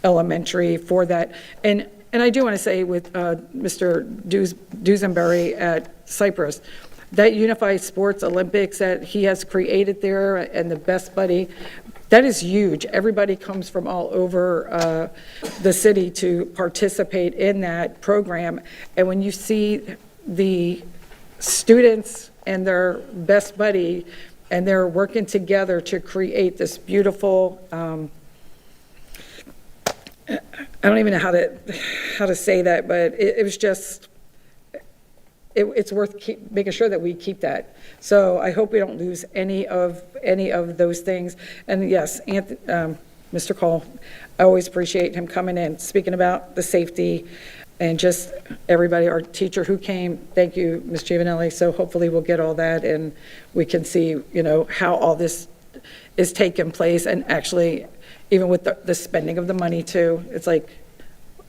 Elementary for that. And I do want to say with Mr. Dusenberry at Cypress, that Unified Sports Olympics that he has created there, and the Best Buddy, that is huge. Everybody comes from all over the city to participate in that program. And when you see the students and their best buddy, and they're working together to create this beautiful, I don't even know how to say that, but it was just, it's worth making sure that we keep that. So I hope we don't lose any of those things. And yes, Mr. Cole, I always appreciate him coming in, speaking about the safety, and just everybody, our teacher who came, thank you, Ms. Giovanelli. So hopefully we'll get all that, and we can see, how all this is taking place, and actually, even with the spending of the money too, it's like,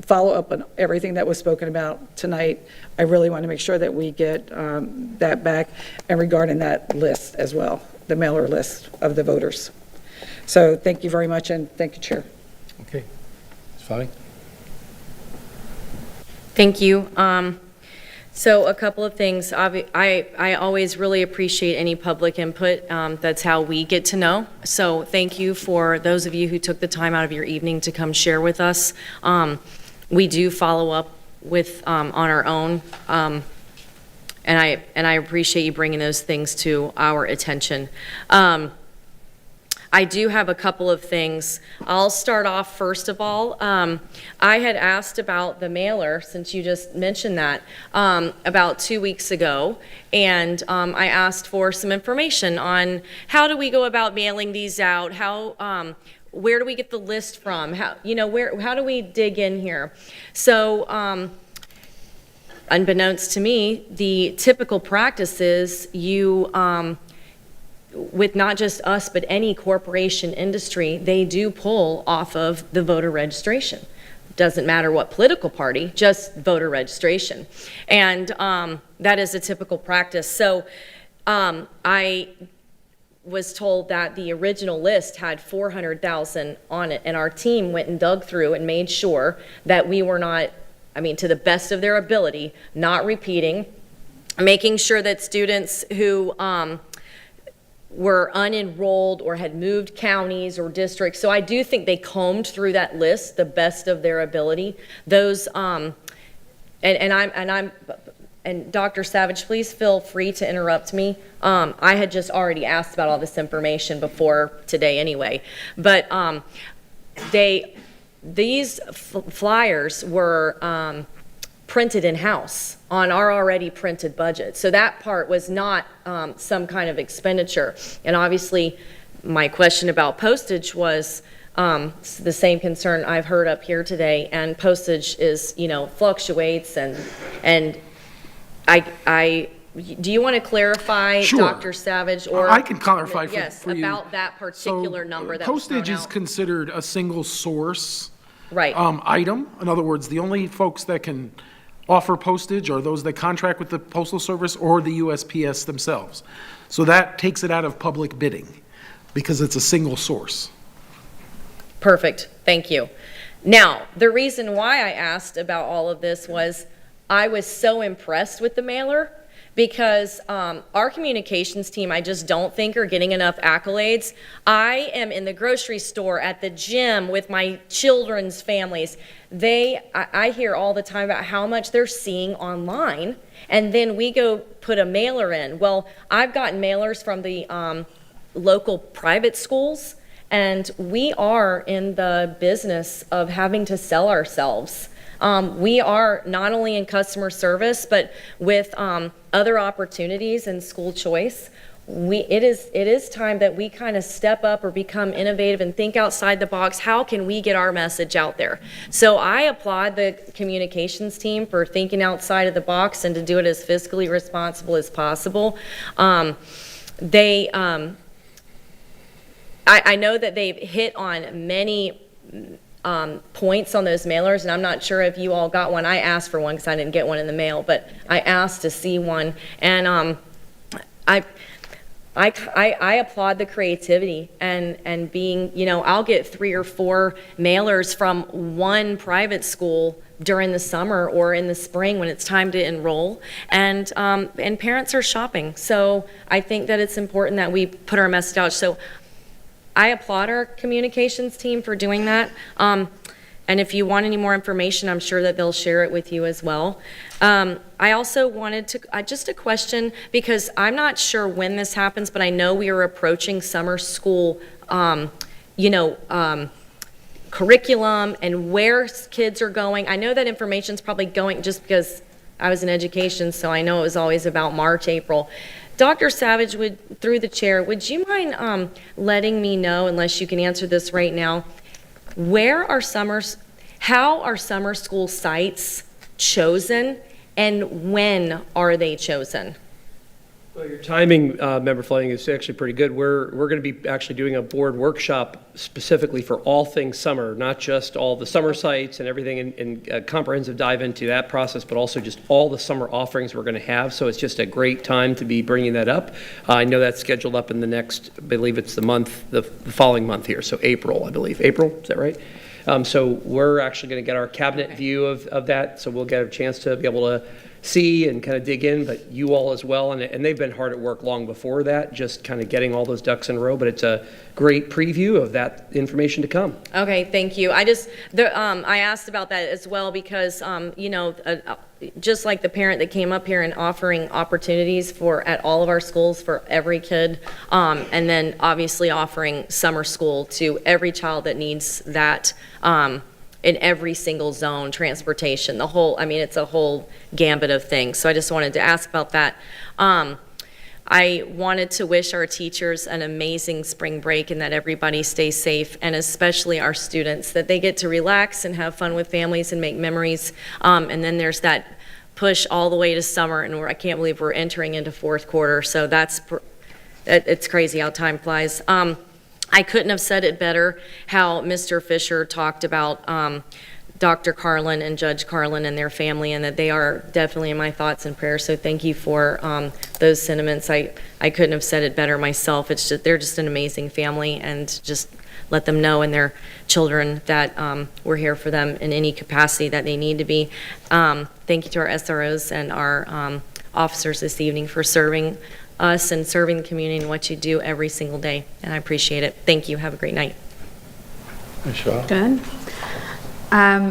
follow up on everything that was spoken about tonight. I really want to make sure that we get that back, and regarding that list as well, the mailer list of the voters. So thank you very much, and thank you, Chair. Okay. Ms. Fowling? Thank you. So a couple of things. I always really appreciate any public input. That's how we get to know. So thank you for those of you who took the time out of your evening to come share with us. We do follow up with on our own, and I appreciate you bringing those things to our attention. I do have a couple of things. I'll start off first of all. I had asked about the mailer, since you just mentioned that, about 2 weeks ago, and I asked for some information on how do we go about mailing these out, where do we get the list from, how do we dig in here? So unbeknownst to me, the typical practice is you with not just us, but any corporation industry, they do pull off of the voter registration. Doesn't matter what political party, just voter registration. And that is a typical practice. So I was told that the original list had 400,000 on it, and our team went and dug through and made sure that we were not, to the best of their ability, not repeating, making sure that students who were unenrolled or had moved counties or districts. So I do think they combed through that list the best of their ability. Those and Dr. Savage, please feel free to interrupt me. I had just already asked about all this information before today anyway, but these flyers were printed in-house on our already printed budget. So that part was not some kind of expenditure. And obviously, my question about postage was the same concern I've heard up here today. And postage is, fluctuates. And I do you want to clarify, Sure. Dr. Savage? Or I can clarify yes, for you. about that particular number that was postage thrown is out. considered a single source Right. item. In other words, the only folks that can offer postage are those that contract with the Postal Service or the USPS themselves. So that takes it out of public bidding because it's a single source. Perfect. Thank you. Now, the reason why I asked about all of this was I was so impressed with the mailer because our communications team, I just don't think are getting enough accolades. I am in the grocery store, at the gym with my children's families. I hear all the time about how much they're seeing online, and then we go put a mailer in. Well, I've gotten mailers from the local private schools, and we are in the business of having to sell ourselves. We are not only in customer service, but with other opportunities in school choice. It is time that we kind of step up or become innovative and think outside the box. How can we get our message out there? So I applaud the communications team for thinking outside of the box and to do it as fiscally responsible as possible. I know that they've hit on many points on those mailers, and I'm not sure if you all got one. I asked for one because I didn't get one in the mail, but I asked to see one, and I applaud the creativity and being, I'll get 3 or 4 mailers from one private school during the summer or in the spring when it's time to enroll, and parents are shopping. So I think that it's important that we put our message out. So I applaud our communications team for doing that. And if you want any more information, I'm sure that they'll share it with you as well. I also wanted to, just a question, because I'm not sure when this happens, but I know we are approaching summer school, curriculum and where kids are going. I know that information's probably going, just because I was in education, so I know it was always about March, April. Dr. Savage, through the chair, would you mind letting me know, unless you can answer this right now, how are summer school sites chosen, and when are they chosen? Well, your timing, Member Fleming, is actually pretty good. We're going to be actually doing a board workshop specifically for all things summer, not just all the summer sites and everything, and a comprehensive dive into that process, but also just all the summer offerings we're going to have. So it's just a great time to be bringing that up. I know that's scheduled up in the next, I believe it's the following month here, so April, I believe. April, is that right? So we're actually going to get our cabinet view of that, so we'll get a chance to be able to see and kind of dig in, but you all as well, and they've been hard at work long before that, just kind of getting all those ducks in a row, but it's a great preview of that information to come. Okay, thank you. I asked about that as well because, just like the parent that came up here and offering opportunities at all of our schools for every kid, and then obviously offering summer school to every child that needs that, in every single zone, transportation, it's a whole gambit of things. So I just wanted to ask about that. I wanted to wish our teachers an amazing spring break and that everybody stays safe, and especially our students, that they get to relax and have fun with families and make memories. And then there's that push all the way to summer, and I can't believe we're entering into fourth quarter. So it's crazy how time flies. I couldn't have said it better how Mr. Fisher talked about Dr. Carlin and Judge Carlin and their family, and that they are definitely in my thoughts and prayers. So thank you for those sentiments. I couldn't have said it better myself. They're just an amazing family, and just let them know and their children that we're here for them in any capacity that they need to be. Thank you to our SROs and our officers this evening for serving us and serving the community and what you do every single day, and I appreciate it. Thank you. Have a great night. Michelle? Good.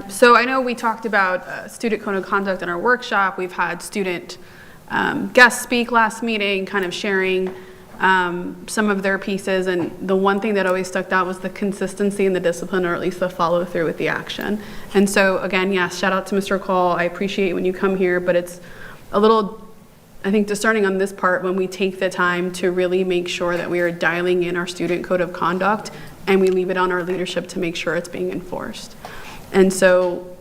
So I know we talked about student code of conduct in our workshop. We've had student guests speak last meeting, kind of sharing some of their pieces, and the one thing that always stuck out was the consistency and the discipline, or at least the follow through with the action. And so again, yes, shout out to Mr. Call. I appreciate when you come here, but it's a little, I think, discerning on this part when we take the time to really make sure that we are dialing in our student code of conduct, and we leave it on our leadership to make sure it's being enforced. And so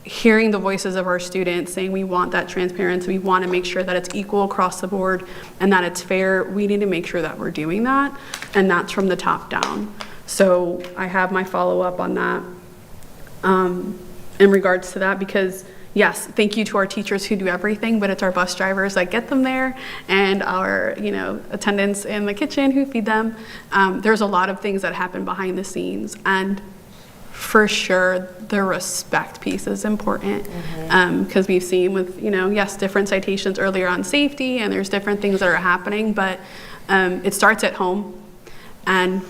hearing the voices of our students saying we want that transparency, we want to make sure that it's equal across the board and that it's fair, we need to make sure that we're doing that, and that's from the top down. So I have my follow-up on that in regards to that, because yes, thank you to our teachers who do everything, but it's our bus drivers that get them there, and our attendants in the kitchen who feed them. There's a lot of things that happen behind the scenes, and for sure the respect piece is important, because we've seen with yes, different citations earlier on safety, and there's different things that are happening, but it starts at home and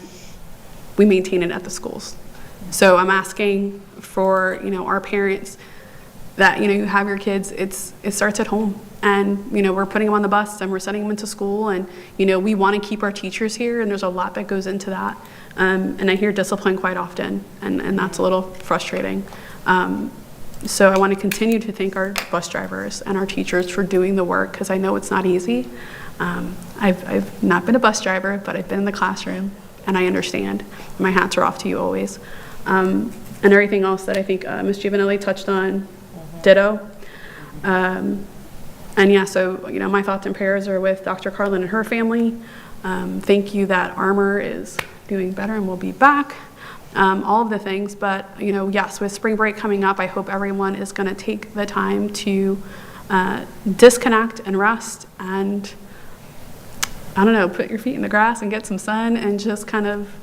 we maintain it at the schools. So I'm asking for our parents that you have your kids, it starts at home, and we're putting them on the bus and we're sending them into school, and we want to keep our teachers here, and there's a lot that goes into that, and I hear discipline quite often, and that's a little frustrating. So I want to continue to thank our bus drivers and our teachers for doing the work, because I know it's not easy. I've not been a bus driver, but I've been in the classroom and I understand. My hats are off to you always. And everything else that I think Ms. Giovanelli touched on, ditto. And yeah, so my thoughts and prayers are with Dr. Carlin and her family. Thank you that Armor is doing better and will be back. All of the things, but yes, with spring break coming up, I hope everyone is going to take the time to disconnect and rest, and I don't know, put your feet in the grass and get some sun and just kind of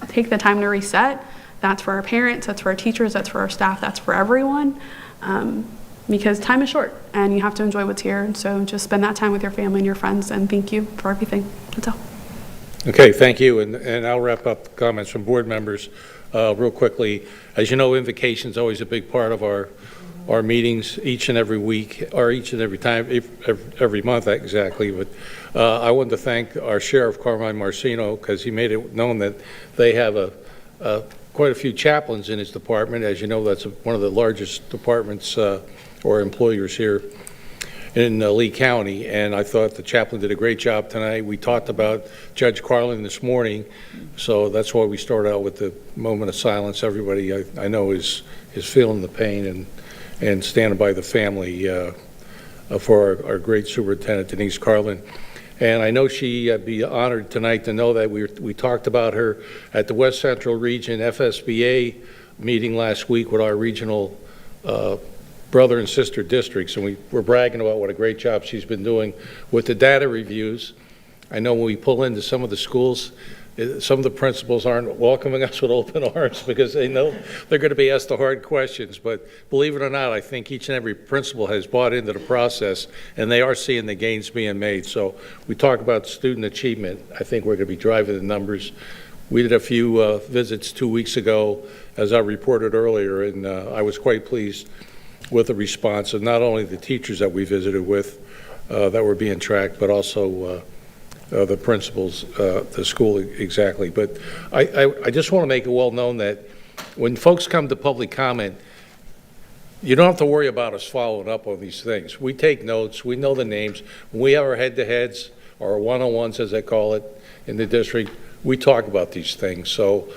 take the time to reset. That's for our parents, that's for our teachers, that's for our staff, that's for everyone. Because time is short and you have to enjoy what's here. And so just spend that time with your family and your friends, and thank you for everything. That's all. Okay, thank you. And I'll wrap up the comments from board members. real quickly. As you know, Invocation is always a big part of our meetings each and every week, or each and every time, every month exactly. But I wanted to thank our Sheriff, Carmine Marcino, because he made it known that they have quite a few chaplains in his department. As you know, that's one of the largest departments or employers here in Lee County, and I thought the chaplain did a great job tonight. We talked about Judge Carlin this morning, so that's why we started out with the moment of silence. Everybody I know is feeling the pain and standing by the family for our great superintendent, Denise Carlin. And I know she'd be honored tonight to know that we talked about her at the West Central Region FSBA meeting last week with our regional brother and sister districts, and we were bragging about what a great job she's been doing with the data reviews. I know when we pull into some of the schools, some of the principals aren't welcoming us with open arms because they know they're going to be asked the hard questions. But believe it or not, I think each and every principal has bought into the process, and they are seeing the gains being made. So we talk about student achievement. I think we're going to be driving the numbers. We did a few visits 2 weeks ago, as I reported earlier, and I was quite pleased with the response of not only the teachers that we visited with that were being tracked, but also the principals, the school exactly. But I just want to make it well known that when folks come to public comment, you don't have to worry about us following up on these things. We take notes. We know the names. When we have our head-to-heads or one-on-ones, as they call it, in the district, we talk about these things. So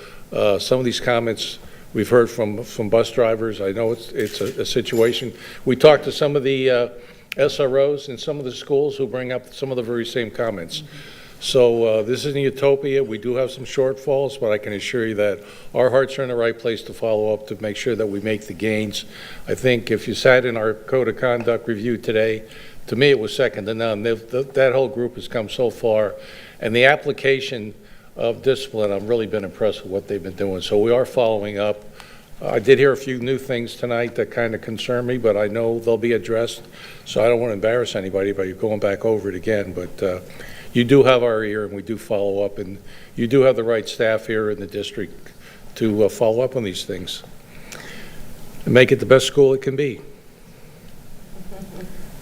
some of these comments we've heard from bus drivers. I know it's a situation. We talked to some of the SROs in some of the schools who bring up some of the very same comments. So this isn't utopia. We do have some shortfalls, but I can assure you that our hearts are in the right place to follow up to make sure that we make the gains. I think if you sat in our code of conduct review today, to me it was second to none. That whole group has come so far, and the application of discipline, I've really been impressed with what they've been doing. So we are following up. I did hear a few new things tonight that kind of concern me, but I know they'll be addressed. So I don't want to embarrass anybody by going back over it again. But you do have our ear, and we do follow up, and you do have the right staff here in the district to follow up on these things and make it the best school it can be.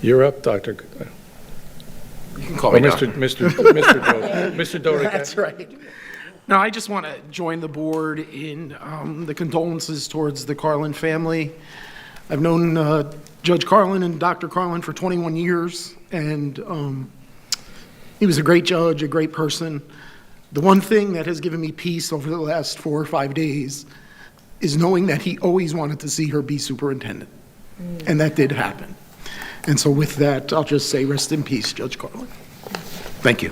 You're up, Dr. You can call me Mr. Dodig. That's right. No, I just want to join the board in the condolences towards the Carlin family. I've known Judge Carlin and Dr. Carlin for 21 years, and he was a great judge, a great person. The one thing that has given me peace over the last 4 or 5 days is knowing that he always wanted to see her be superintendent, and that did happen. And so with that, I'll just say rest in peace, Judge Carlin. Thank you.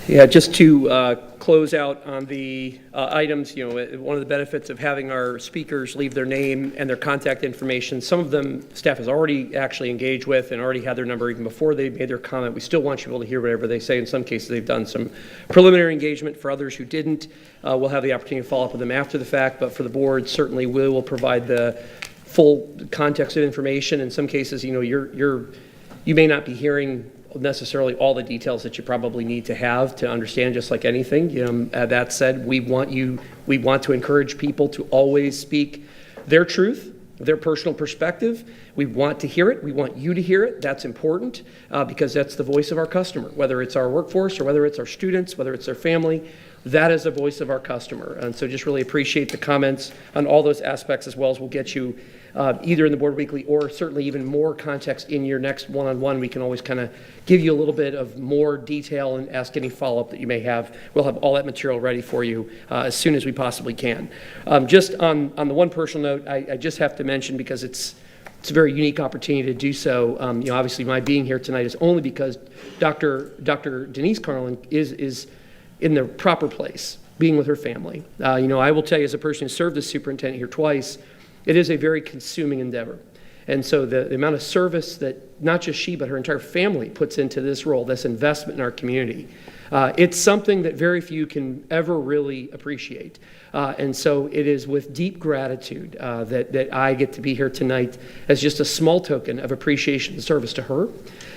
Yeah, just to close out on the items, you know, one of the benefits of having our speakers leave their name and their contact information, some of them staff has already actually engaged with and already had their number even before they made their comment. We still want you all to hear whatever they say. In some cases, they've done some preliminary engagement. For others who didn't, we'll have the opportunity to follow up with them after the fact. But for the board, certainly we will provide the full context of information. In some cases, you know, you may not be hearing necessarily all the details that you probably need to have to understand, just like anything. That said, we want to encourage people to always speak their truth, their personal perspective. We want to hear it. We want you to hear it. That's important because that's the voice of our customer, whether it's our workforce or whether it's our students, whether it's their family. That is the voice of our customer. And so just really appreciate the comments on all those aspects, as well as we'll get you either in the Board Weekly or certainly even more context in your next one-on-one. We can always kind of give you a little bit of more detail and ask any follow-up that you may have. We'll have all that material ready for you as soon as we possibly can. Just on the one personal note, I just have to mention, because it's a very unique opportunity to do so. You know, obviously my being here tonight is only because Dr. Denise Carlin is in the proper place, being with her family. You know, I will tell you, as a person who served as superintendent here twice, it is a very consuming endeavor. And so the amount of service that not just she, but her entire family puts into this role, this investment in our community, it's something that very few can ever really appreciate. And so it is with deep gratitude that I get to be here tonight as just a small token of appreciation and service to her,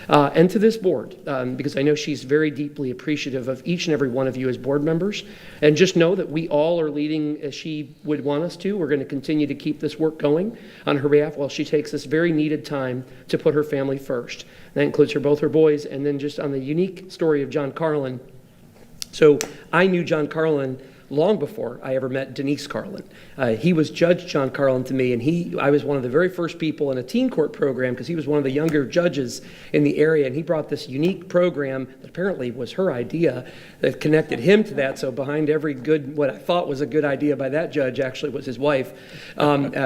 and to this board, because I know she's very deeply appreciative of each and every one of you as board members. And just know that we all are leading as she would want us to. We're going to continue to keep this work going on her behalf while she takes this very needed time to put her family first. That includes both her boys, and then just on the unique story of John Carlin. So I knew John Carlin long before I ever met Denise Carlin. He was Judge John Carlin to me, and I was one of the very first people in a teen court program because he was one of the younger judges in the area, and he brought this unique program that apparently was her idea that connected him to that. So behind every what I thought was a good idea by that judge actually was his wife.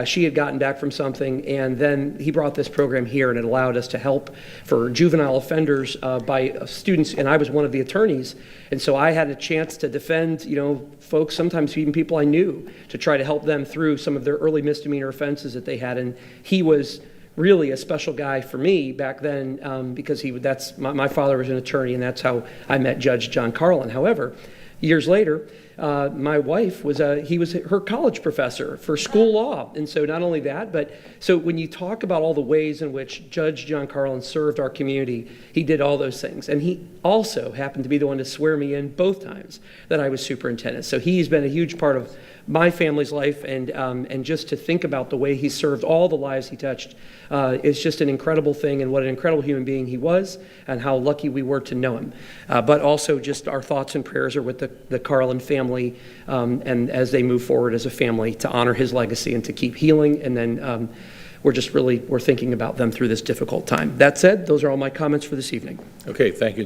She had gotten back from something, and then he brought this program here, and it allowed us to help for juvenile offenders by students, and I was one of the attorneys, and so I had a chance to defend, folks, sometimes even people I knew, to try to help them through some of their early misdemeanor offenses that they had. And he was really a special guy for me back then because my father was an attorney, and that's how I met Judge John Carlin. However, years later, my wife he was her college professor for school law. And so not only that, but so when you talk about all the ways in which Judge John Carlin served our community, he did all those things. And he also happened to be the one to swear me in both times that I was superintendent. So he's been a huge part of my family's life, and just to think about the way he served all the lives he touched is just an incredible thing, and what an incredible human being he was, and how lucky we were to know him. But also just our thoughts and prayers are with the Carlin family, and as they move forward as a family to honor his legacy and to keep healing. And then we're thinking about them through this difficult time. That said, those are all my comments for this evening. Okay, thank you,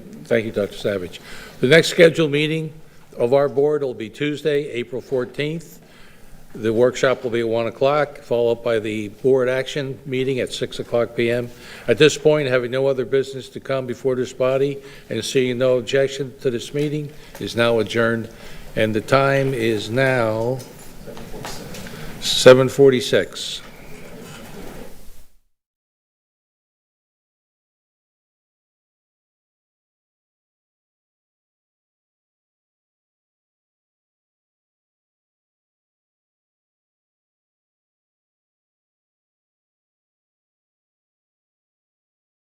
Dr. Savage. The next scheduled meeting of our board will be Tuesday, April 14th. The workshop will be at 1 o'clock, followed by the board action meeting at 6 o'clock p.m. At this point, having no other business to come before this body and seeing no objection to this meeting, is now adjourned. And the time is now 7:46.